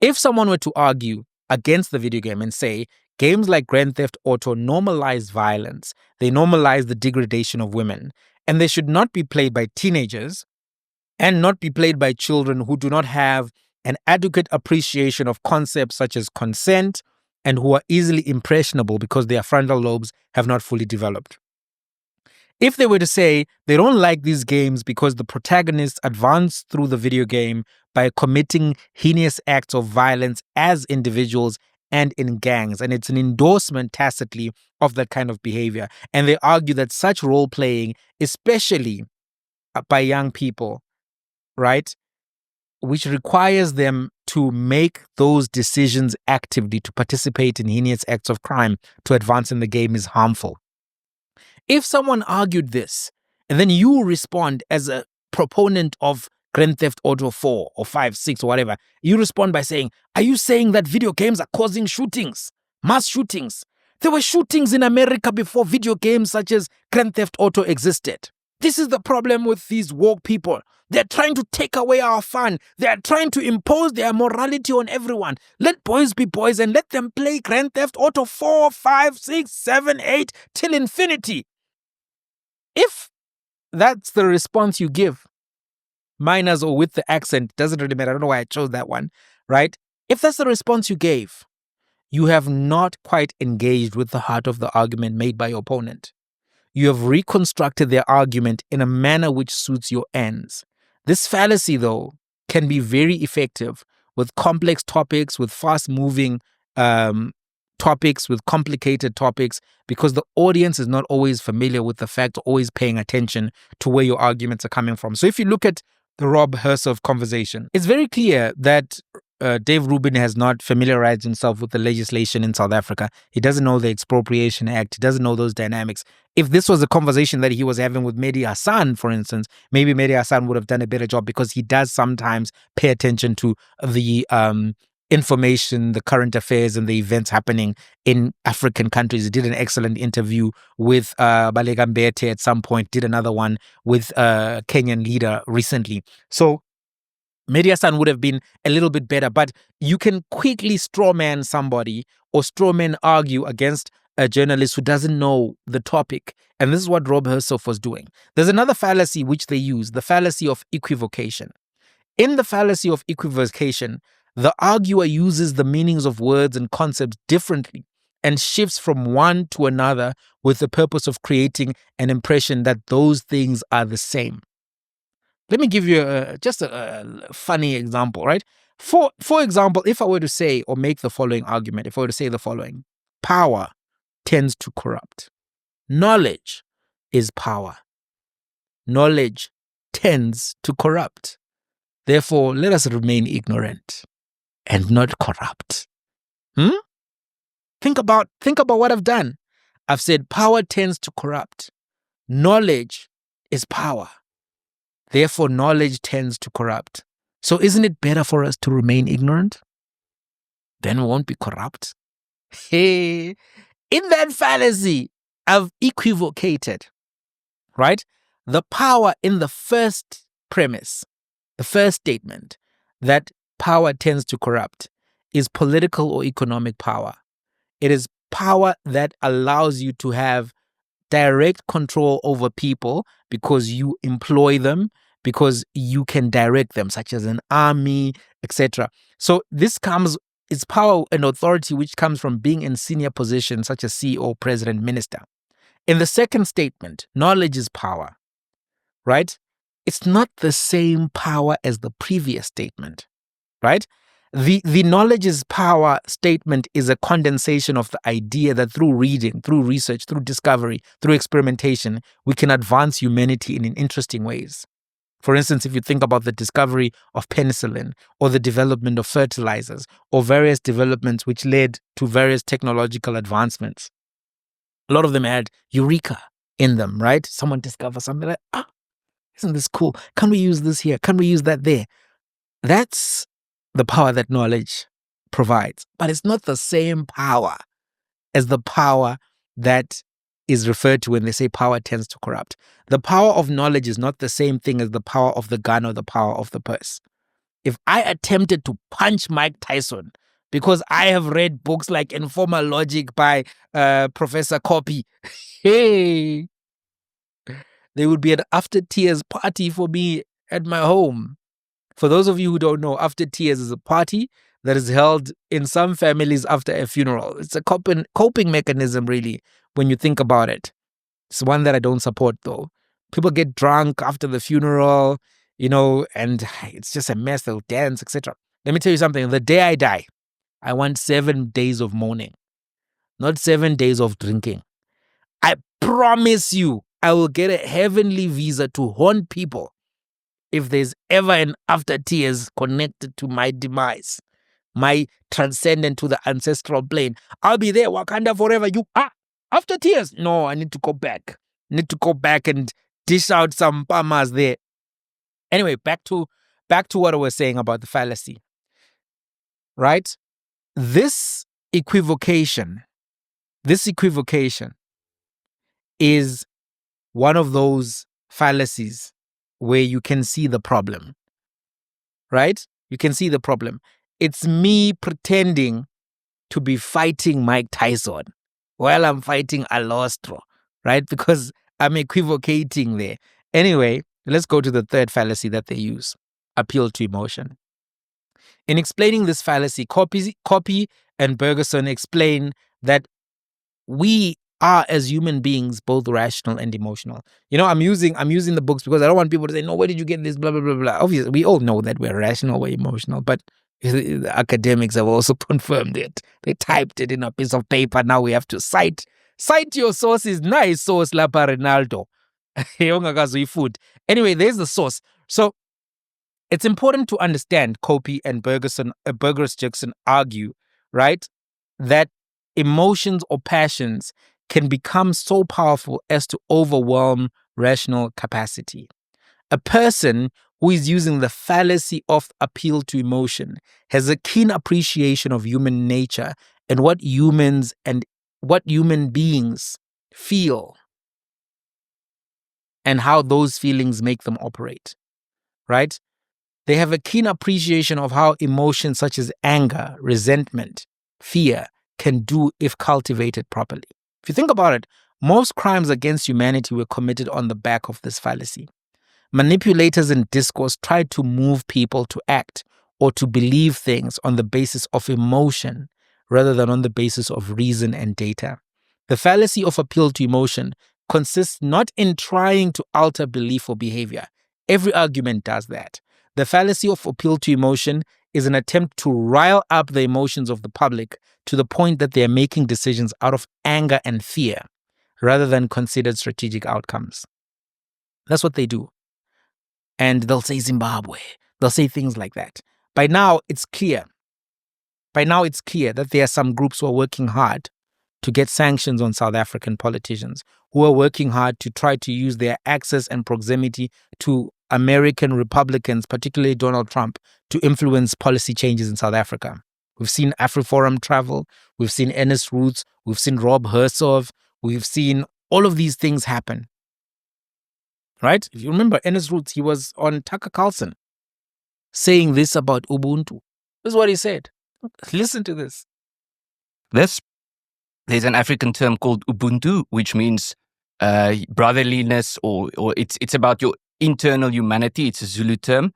A: If someone were to argue against the video game and say, games like Grand Theft Auto normalize violence, they normalize the degradation of women, and they should not be played by teenagers and not be played by children who do not have an adequate appreciation of concepts such as consent and who are easily impressionable because their frontal lobes have not fully developed. If they were to say they don't like these games because the protagonists advance through the video game by committing heinous acts of violence as individuals and in gangs, and it's an endorsement tacitly of that kind of behavior. And they argue that such role playing, especially by young people, right, which requires them to make those decisions actively to participate in heinous acts of crime to advance in the game, is harmful. If someone argued this, and then you respond as a proponent of Grand Theft Auto 4 or 5, 6, or whatever, you respond by saying, are you saying that video games are causing shootings, mass shootings? There were shootings in America before video games such as Grand Theft Auto existed. This is the problem with these woke people. They're trying to take away our fun. They're trying to impose their morality on everyone. Let boys be boys and let them play Grand Theft Auto 4, 5, 6, 7, 8 till infinity. If that's the response you give, minus or with the accent, doesn't really matter. I don't know why I chose that one, right? If that's the response you gave, you have not quite engaged with the heart of the argument made by your opponent. You have reconstructed their argument in a manner which suits your ends. This fallacy, though, can be very effective with complex topics, with fast-moving topics, with complicated topics, because the audience is not always familiar with the fact, always paying attention to where your arguments are coming from. So if you look at the Rob Hersov conversation, it's very clear that Dave Rubin has not familiarized himself with the legislation in South Africa. He doesn't know the Expropriation Act. He doesn't know those dynamics. If this was a conversation that he was having with Mehdi Hassan, for instance, maybe Mehdi Hassan would have done a better job, because he does sometimes pay attention to the information, the current affairs, and the events happening in African countries. He did an excellent interview with Balega Mbete at some point, did another one with a Kenyan leader recently. So Mehdi Hassan would have been a little bit better, but you can quickly strawman somebody or strawman argue against a journalist who doesn't know the topic. And this is what Rob Hersov was doing. There's another fallacy which they use, the fallacy of equivocation. In the fallacy of equivocation, the arguer uses the meanings of words and concepts differently and shifts from one to another with the purpose of creating an impression that those things are the same. Let me give you just a funny example, right? For example, if I were to say or make the following argument, if I were to say the following: power tends to corrupt. Knowledge is power. Knowledge tends to corrupt. Therefore, let us remain ignorant and not corrupt. Think about what I've done. I've said power tends to corrupt. Knowledge is power. Therefore, knowledge tends to corrupt. So isn't it better for us to remain ignorant? Then we won't be corrupt. Hey, in that fallacy, I've equivocated, right? The power in the first premise, the first statement, that power tends to corrupt, is political or economic power. It is power that allows you to have direct control over people because you employ them, because you can direct them, such as an army, etc. So this it's power and authority which comes from being in senior positions such as CEO, president, minister. In the second statement, knowledge is power, right? It's not the same power as the previous statement, right? The knowledge is power statement is a condensation of the idea that through reading, through research, through discovery, through experimentation, we can advance humanity in interesting ways. For instance, if you think about the discovery of penicillin or the development of fertilizers or various developments which led to various technological advancements, a lot of them had eureka in them, right? Someone discovers something like, isn't this cool? Can we use this here? Can we use that there? That's the power that knowledge provides. But it's not the same power as the power that is referred to when they say power tends to corrupt. The power of knowledge is not the same thing as the power of the gun or the power of the purse. If I attempted to punch Mike Tyson because I have read books like Informal Logic by Professor Copy, hey, there would be an after tears party for me at my home. For those of you who don't know, after tears is a party that is held in some families after a funeral. It's a coping mechanism, really, when you think about it. It's one that I don't support, though. People get drunk after the funeral, and it's just a mess. They'll dance, etc. Let me tell you something. The day I die, I want 7 days of mourning, not 7 days of drinking. I promise you, I will get a heavenly visa to haunt people if there's ever an after tears connected to my demise, my transcendent to the ancestral plane. I'll be there, Wakanda forever. After tears. No, I need to go back. And dish out some pamas there. Anyway, back to what I was saying about the fallacy. Right? This equivocation is one of those fallacies where you can see the problem. Right? You can see the problem. It's me pretending to be fighting Mike Tyson while I'm fighting Alostro, right? Because I'm equivocating there. Anyway, let's go to the third fallacy that they use, appeal to emotion. In explaining this fallacy, Copy and Bergerson explain that we are, as human beings, both rational and emotional. I'm using the books because I don't want people to say, no, where did you get this, blah, blah, blah, blah. Obviously, we all know that we're rational, we're emotional, but the academics have also confirmed it. They typed it in a piece of paper. Now we have to cite your sources. Nice source, Lapa Ronaldo. Anyway, there's the source. So it's important to understand Copy and Bergerson argue, right, that emotions or passions can become so powerful as to overwhelm rational capacity. A person who is using the fallacy of appeal to emotion has a keen appreciation of human nature and what human beings feel and how those feelings make them operate, right? They have a keen appreciation of how emotions such as anger, resentment, fear can do if cultivated properly. If you think about it, most crimes against humanity were committed on the back of this fallacy. Manipulators in discourse try to move people to act or to believe things on the basis of emotion rather than on the basis of reason and data. The fallacy of appeal to emotion consists not in trying to alter belief or behavior. Every argument does that. The fallacy of appeal to emotion is an attempt to rile up the emotions of the public to the point that they are making decisions out of anger and fear rather than considered strategic outcomes. That's what they do. And they'll say Zimbabwe. They'll say things like that. By now, it's clear that there are some groups who are working hard to get sanctions on South African politicians, who are working hard to try to use their access and proximity to American Republicans, particularly Donald Trump, to influence policy changes in South Africa. We've seen AfriForum travel. We've seen Ernest Roots. We've seen Rob Hersov. We've seen all of these things happen. Right? If you remember Ernest Roots, he was on Tucker Carlson saying this about Ubuntu. This is what he said. Listen to this.
D: There's an African term called Ubuntu, which means brotherliness, or it's about your internal humanity. It's a Zulu term.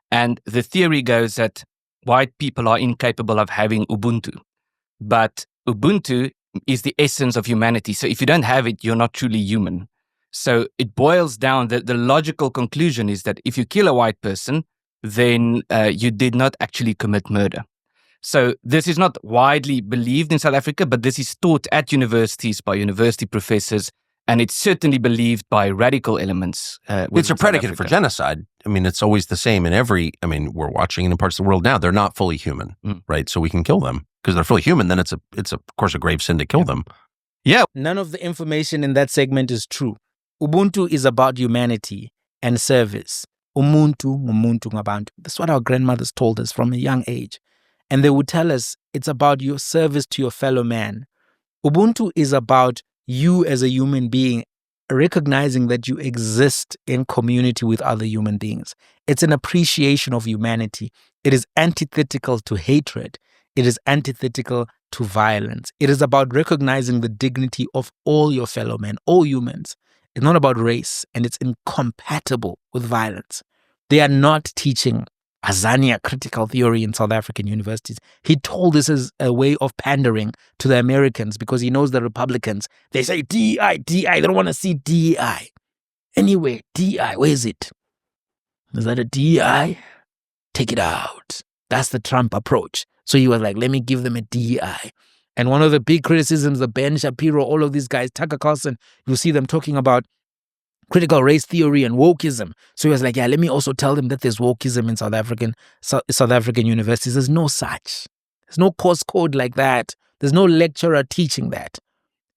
D: And the theory goes that white people are incapable of having Ubuntu. But Ubuntu is the essence of humanity. So if you don't have it, you're not truly human. So it boils down, the logical conclusion is that if you kill a white person, then you did not actually commit murder. So this is not widely believed in South Africa, but this is taught at universities by university professors, and it's certainly believed by radical elements.
E: It's a predicate for genocide. I mean, it's always the same in we're watching in parts of the world now. They're not fully human, right? So we can kill them because they're fully human. Then it's of course a grave sin to kill them.
D: Yeah.
A: None of the information in that segment is true. Ubuntu is about humanity and service. Umuntu, ngumuntu ngabantu. That's what our grandmothers told us from a young age. And they would tell us it's about your service to your fellow man. Ubuntu is about you as a human being recognizing that you exist in community with other human beings. It's an appreciation of humanity. It is antithetical to hatred. It is antithetical to violence. It is about recognizing the dignity of all your fellow men, all humans. It's not about race, and it's incompatible with violence. They are not teaching Azania critical theory in South African universities. He told this as a way of pandering to the Americans because he knows the Republicans. They say DEI, DEI. They don't want to see DEI. Anyway, DEI, where is it? Is that a DEI? Take it out. That's the Trump approach. So he was like, let me give them a DEI. And one of the big criticisms of Ben Shapiro, all of these guys, Tucker Carlson, you see them talking about critical race theory and wokeism. So he was like, yeah, let me also tell them that there's wokeism in South African universities. There's no such. There's no course code like that. There's no lecturer teaching that.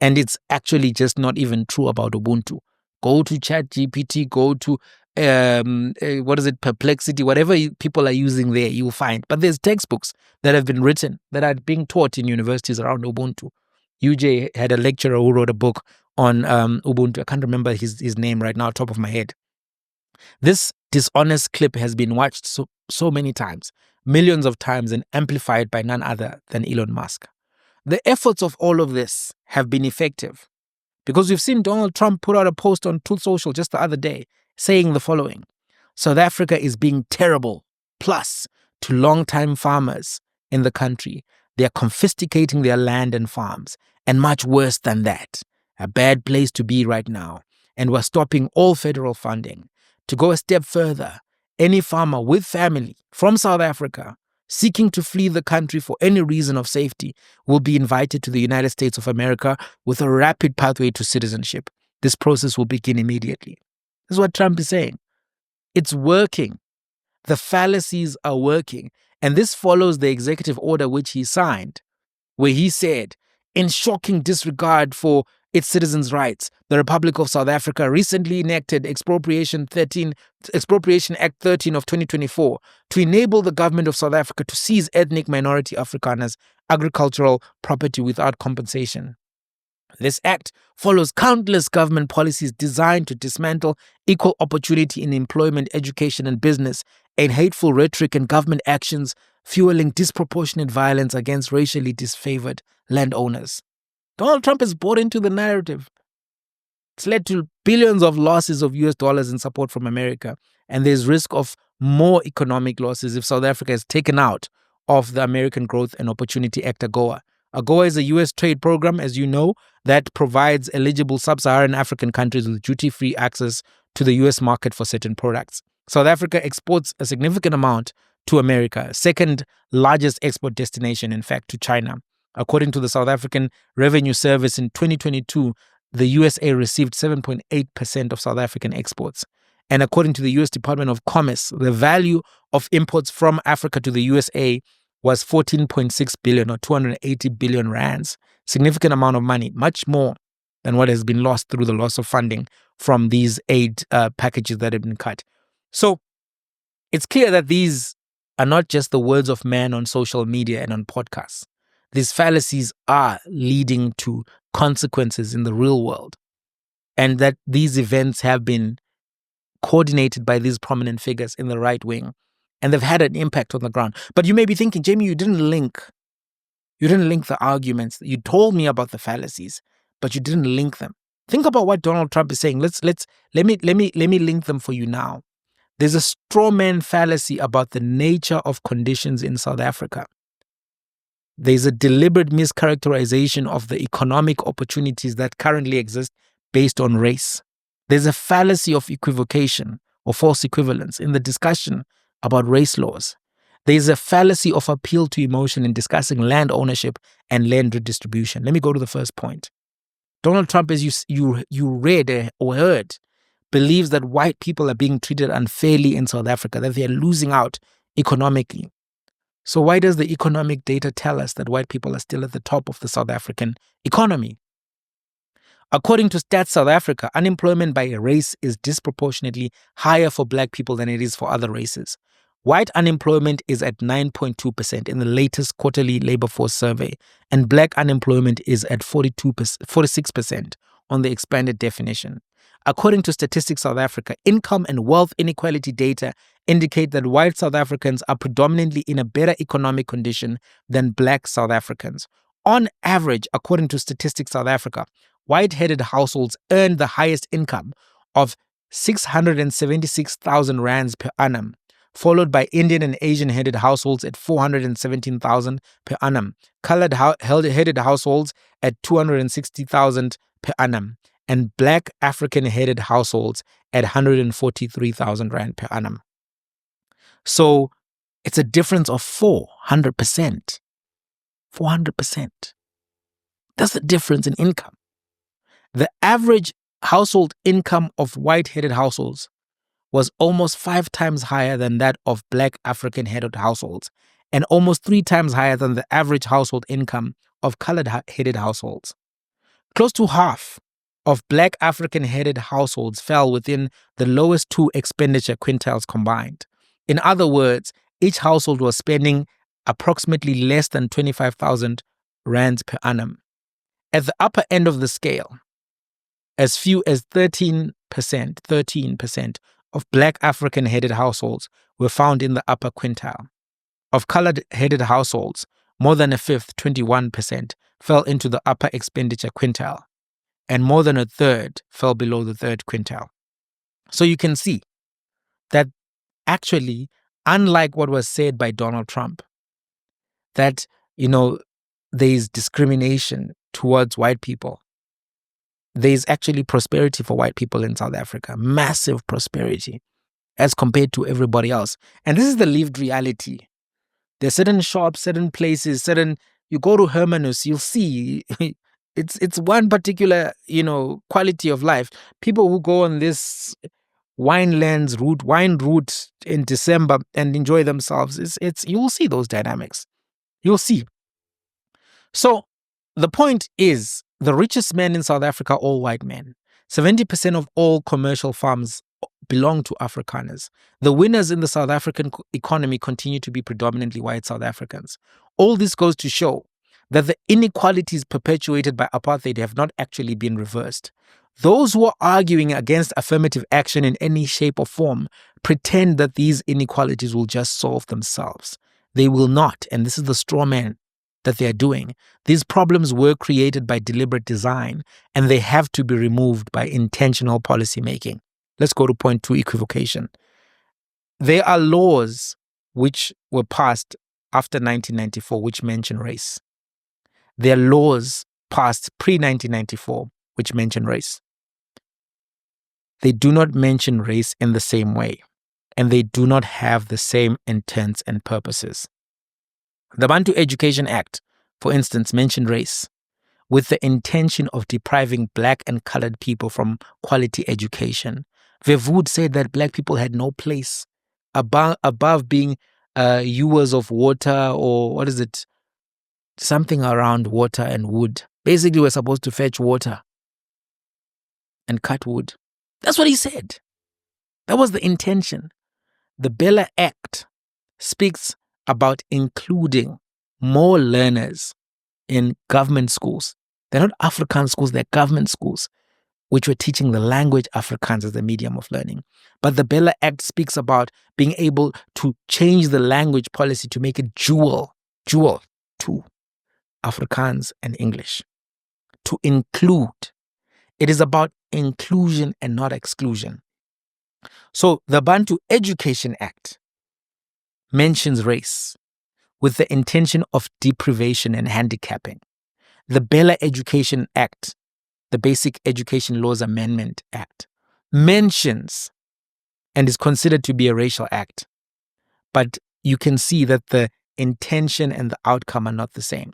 A: And it's actually just not even true about Ubuntu. Go to ChatGPT, go to Perplexity, whatever people are using there, you'll find. But there's textbooks that have been written that are being taught in universities around Ubuntu. UJ had a lecturer who wrote a book on Ubuntu. I can't remember his name right now, top of my head. This dishonest clip has been watched so many times, millions of times, and amplified by none other than Elon Musk. The efforts of all of this have been effective because we've seen Donald Trump put out a post on Truth Social just the other day saying the following: South Africa is being terrible, plus to long-time farmers in the country. They are confiscating their land and farms, and much worse than that, a bad place to be right now. And we're stopping all federal funding. To go a step further, any farmer with family from South Africa seeking to flee the country for any reason of safety will be invited to the United States of America with a rapid pathway to citizenship. This process will begin immediately. This is what Trump is saying. It's working. The fallacies are working. And this follows the executive order which he signed, where he said, in shocking disregard for its citizens' rights, the Republic of South Africa recently enacted Expropriation Act 13 of 2024 to enable the government of South Africa to seize ethnic minority Afrikaners' agricultural property without compensation. This act follows countless government policies designed to dismantle equal opportunity in employment, education, and business, and hateful rhetoric and government actions fueling disproportionate violence against racially disfavored landowners. Donald Trump has bought into the narrative. It's led to billions of losses of US dollars in support from America, and there's risk of more economic losses if South Africa is taken out of the American Growth and Opportunity Act, AGOA. AGOA is a US trade program, as you know, that provides eligible sub-Saharan African countries with duty-free access to the US market for certain products. South Africa exports a significant amount to America, second largest export destination, in fact, to China. According to the South African Revenue Service, in 2022, the USA received 7.8% of South African exports. And according to the US Department of Commerce, the value of imports from Africa to the USA was 14.6 billion or 280 billion rands. Significant amount of money, much more than what has been lost through the loss of funding from these aid packages that have been cut. So it's clear that these are not just the words of man on social media and on podcasts. These fallacies are leading to consequences in the real world, and that these events have been coordinated by these prominent figures in the right wing, and they've had an impact on the ground. But you may be thinking, Jamie, you didn't link the arguments. You told me about the fallacies, but you didn't link them. Think about what Donald Trump is saying. Let me link them for you now. There's a straw man fallacy about the nature of conditions in South Africa. There's a deliberate mischaracterization of the economic opportunities that currently exist based on race. There's a fallacy of equivocation or false equivalence in the discussion about race laws. There's a fallacy of appeal to emotion in discussing land ownership and land redistribution. Let me go to the first point. Donald Trump, as you read or heard, believes that white people are being treated unfairly in South Africa, that they are losing out economically. So why does the economic data tell us that white people are still at the top of the South African economy? According to Stats South Africa, unemployment by race is disproportionately higher for black people than it is for other races. White unemployment is at 9.2% in the latest quarterly labor force survey, and black unemployment is at 46% on the expanded definition. According to Statistics South Africa, income and wealth inequality data indicate that white South Africans are predominantly in a better economic condition than black South Africans. On average, according to Statistics South Africa, white-headed households earn the highest income of 676,000 rands per annum, followed by Indian and Asian-headed households at 417,000 per annum, colored-headed households at 260,000 per annum, and black African-headed households at 143,000 rand per annum. So it's a difference of 400%. 400%. That's the difference in income. The average household income of white-headed households was almost 5 times higher than that of black African-headed households, and almost 3 times higher than the average household income of colored-headed households. Close to half of black African-headed households fell within the lowest 2 expenditure quintiles combined. In other words, each household was spending approximately less than 25,000 rands per annum. At the upper end of the scale, as few as 13% of black African-headed households were found in the upper quintile. Of colored-headed households, more than a fifth, 21%, fell into the upper expenditure quintile, and more than a third fell below the third quintile. So you can see that actually, unlike what was said by Donald Trump, that, there is discrimination towards white people, there is actually prosperity for white people in South Africa, massive prosperity as compared to everybody else. And this is the lived reality. There are certain shops, certain places, you go to Hermanus, you'll see it's one particular, quality of life. People who go on this wine route in December and enjoy themselves, you'll see those dynamics. You'll see. So the point is, the richest men in South Africa are all white men. 70% of all commercial farms belong to Afrikaners. The winners in the South African economy continue to be predominantly white South Africans. All this goes to show that the inequalities perpetuated by apartheid have not actually been reversed. Those who are arguing against affirmative action in any shape or form pretend that these inequalities will just solve themselves. They will not, and this is the straw man that they are doing. These problems were created by deliberate design, and they have to be removed by intentional policy making. Let's go to point 2, equivocation. There are laws which were passed after 1994 which mention race. There are laws passed pre-1994 which mention race. They do not mention race in the same way, and they do not have the same intents and purposes. The Bantu Education Act, for instance, mentioned race with the intention of depriving black and colored people from quality education. Verwoerd said that black people had no place above being hewers of water, or something around water and wood. Basically, we're supposed to fetch water and cut wood. That's what he said. That was the intention. The Bella Act speaks about including more learners in government schools. They're not Afrikaans schools, they're government schools, which were teaching the language Afrikaans as the medium of learning. But the Bella Act speaks about being able to change the language policy to make it dual to Afrikaans and English, to include. It is about inclusion and not exclusion. So the Bantu Education Act mentions race with the intention of deprivation and handicapping. The Bella Education Act, the Basic Education Laws Amendment Act, mentions and is considered to be a racial act. But you can see that the intention and the outcome are not the same.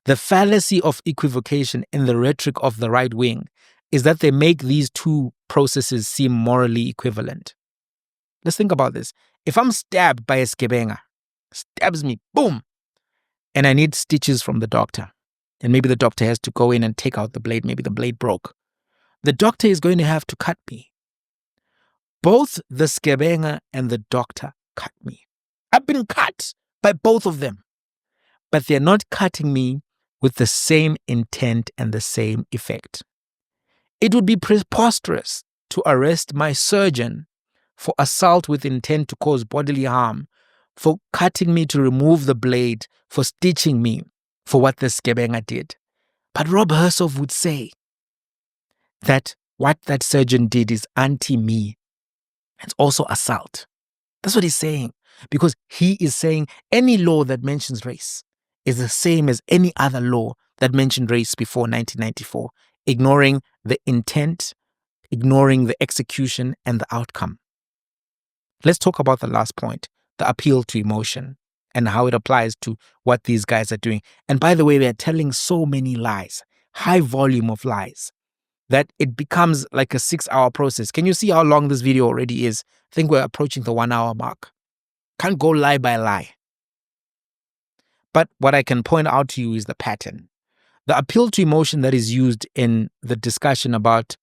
A: The fallacy of equivocation in the rhetoric of the right wing is that they make these two processes seem morally equivalent. Let's think about this. If I'm stabbed by a skebenga, stabs me, boom, and I need stitches from the doctor, and maybe the doctor has to go in and take out the blade, maybe the blade broke, the doctor is going to have to cut me. Both the skebenga and the doctor cut me. I've been cut by both of them, but they're not cutting me with the same intent and the same effect. It would be preposterous to arrest my surgeon for assault with intent to cause bodily harm, for cutting me to remove the blade, for stitching me, for what the skebenga did. But Rob Hersov would say that what that surgeon did is anti-me. It's also assault. That's what he's saying. Because he is saying any law that mentions race is the same as any other law that mentioned race before 1994, ignoring the intent, ignoring the execution and the outcome. Let's talk about the last point, the appeal to emotion and how it applies to what these guys are doing. And by the way, they're telling so many lies, high volume of lies, that it becomes like a 6-hour process. Can you see how long this video already is? I think we're approaching the 1-hour mark. Can't go lie by lie. But what I can point out to you is the pattern. The appeal to emotion that is used in the discussion about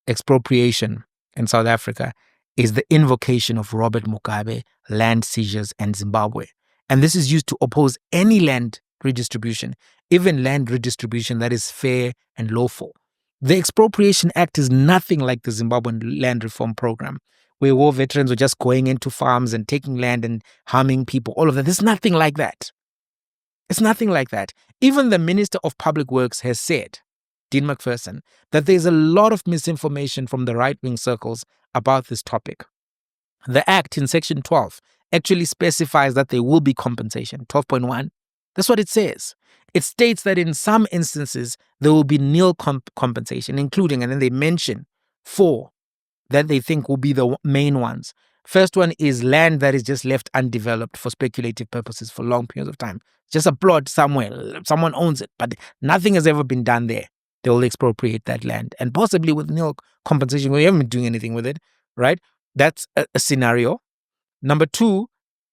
A: expropriation in South Africa is the invocation of Robert Mugabe, land seizures, and Zimbabwe. And this is used to oppose any land redistribution, even land redistribution that is fair and lawful. The Expropriation Act is nothing like the Zimbabwean Land Reform Program, where war veterans were just going into farms and taking land and harming people, all of that. There's nothing like that. It's nothing like that. Even the Minister of Public Works has said, Dean McPherson, that there's a lot of misinformation from the right-wing circles about this topic. The Act in Section 12 actually specifies that there will be compensation. 12.1, that's what it says. It states that in some instances, there will be nil compensation, including, and then they mention 4 that they think will be the main ones. First one is land that is just left undeveloped for speculative purposes for long periods of time. Just a plot somewhere, someone owns it, but nothing has ever been done there. They will expropriate that land, and possibly with nil compensation. We haven't been doing anything with it, right? That's a scenario. Number 2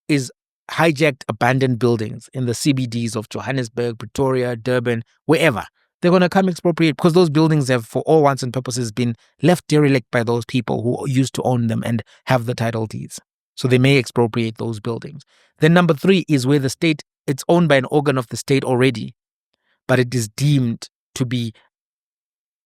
A: is hijacked abandoned buildings in the CBDs of Johannesburg, Pretoria, Durban, wherever. They're going to come expropriate because those buildings have, for all wants and purposes, been left derelict by those people who used to own them and have the title deeds. So they may expropriate those buildings. Then number 3 is where the state, it's owned by an organ of the state already, but it is deemed to be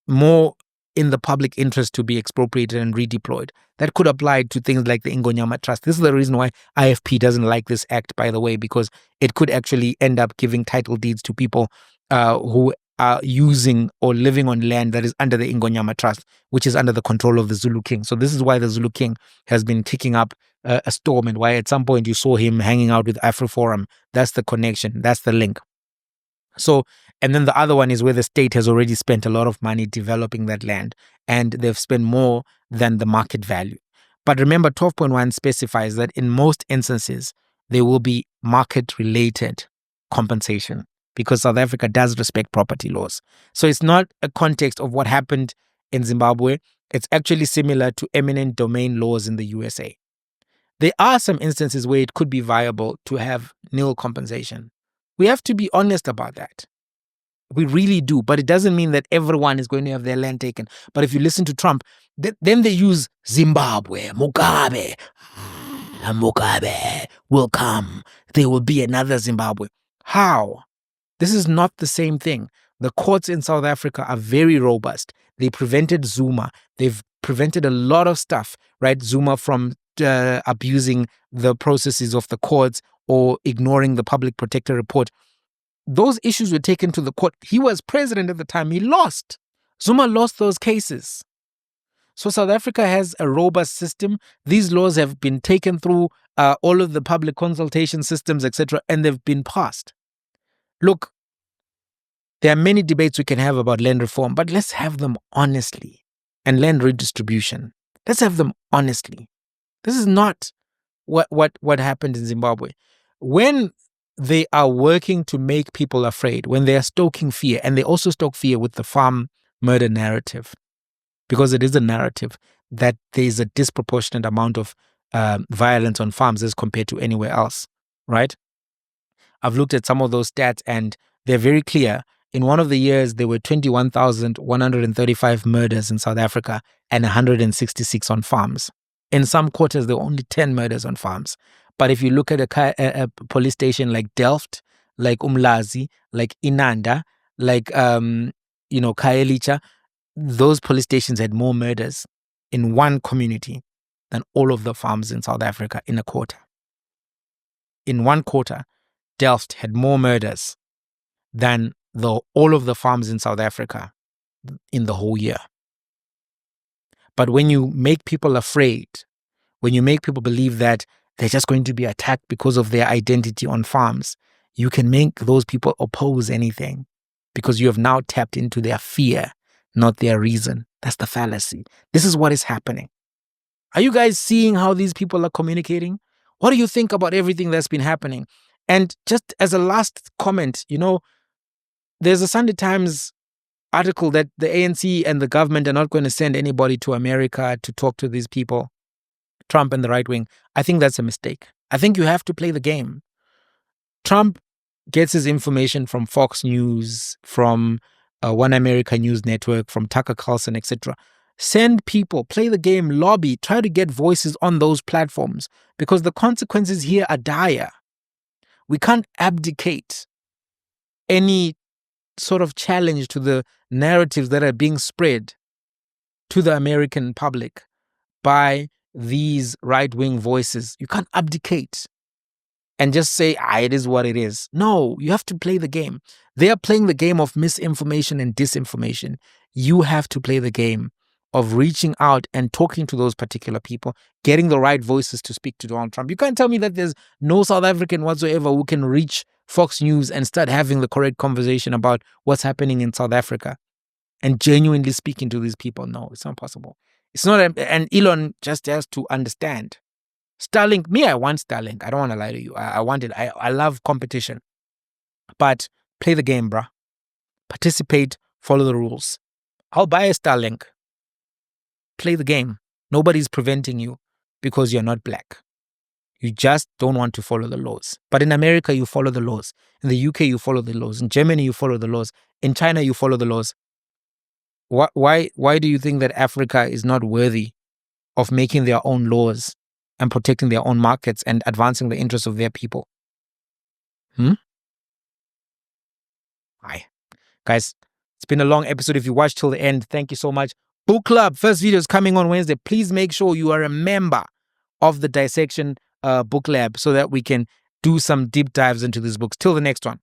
A: more in the public interest to be expropriated and redeployed. That could apply to things like the Ingonyama Trust. This is the reason why IFP doesn't like this act, by the way, because it could actually end up giving title deeds to people who are using or living on land that is under the Ingonyama Trust, which is under the control of the Zulu King. So this is why the Zulu King has been kicking up a storm, and why at some point you saw him hanging out with AfroForum. That's the connection. That's the link. So, and then the other one is where the state has already spent a lot of money developing that land, and they've spent more than the market value. But remember, 12.1 specifies that in most instances, there will be market-related compensation because South Africa does respect property laws. So it's not a context of what happened in Zimbabwe. It's actually similar to eminent domain laws in the USA. There are some instances where it could be viable to have nil compensation. We have to be honest about that. We really do. But it doesn't mean that everyone is going to have their land taken. But if you listen to Trump, then they use Zimbabwe, Mugabe. Mugabe will come. There will be another Zimbabwe. How? This is not the same thing. The courts in South Africa are very robust. They prevented Zuma. They've prevented a lot of stuff, right? Zuma from abusing the processes of the courts or ignoring the public protector report. Those issues were taken to the court. He was president at the time. He lost. Zuma lost those cases. So South Africa has a robust system. These laws have been taken through all of the public consultation systems, etc., and they've been passed. Look, there are many debates we can have about land reform, but let's have them honestly. And land redistribution. Let's have them honestly. This is not what happened in Zimbabwe. When they are working to make people afraid, when they are stoking fear, and they also stoke fear with the farm murder narrative, because it is a narrative that there is a disproportionate amount of violence on farms as compared to anywhere else, right? I've looked at some of those stats and they're very clear. In one of the years, there were 21,135 murders in South Africa and 166 on farms. In some quarters, there were only 10 murders on farms. But if you look at a police station like Delft, like Umlazi, like Inanda, like, Khayelitsha, those police stations had more murders in one community than all of the farms in South Africa in a quarter. In one quarter, Delft had more murders than all of the farms in South Africa in the whole year. But when you make people afraid, when you make people believe that they're just going to be attacked because of their identity on farms. You can make those people oppose anything because you have now tapped into their fear, not their reason. That's the fallacy. This is what is happening. Are you guys seeing how these people are communicating? What do you think about everything that's been happening? And just as a last comment, there's a Sunday Times article that the ANC and the government are not going to send anybody to America to talk to these people, Trump and the right wing. I think that's a mistake. I think you have to play the game. Trump gets his information from Fox News, from One America News Network, from Tucker Carlson, etc. Send people, play the game, lobby, try to get voices on those platforms because the consequences here are dire. We can't abdicate any sort of challenge to the narratives that are being spread to the American public by these right-wing voices. You can't abdicate and just say, it is what it is. No, you have to play the game. They are playing the game of misinformation and disinformation. You have to play the game of reaching out and talking to those particular people, getting the right voices to speak to Donald Trump. You can't tell me that there's no South African whatsoever who can reach Fox News and start having the correct conversation about what's happening in South Africa and genuinely speaking to these people. No, it's not possible. It's not, and Elon just has to understand. Starlink, I want Starlink. I don't want to lie to you. I want it. I love competition. But play the game, bruh. Participate, follow the rules. I'll buy a Starlink. Play the game. Nobody's preventing you because you're not black. You just don't want to follow the laws. But in America, you follow the laws. In the UK, you follow the laws. In Germany, you follow the laws. In China, you follow the laws. Why do you think that Africa is not worthy of making their own laws and protecting their own markets and advancing the interests of their people? Hi. Guys, it's been a long episode. If you watched till the end, thank you so much. Book Club, first video is coming on Wednesday. Please make sure you are a member of the Dissection Book Lab so that we can do some deep dives into these books. Till the next one.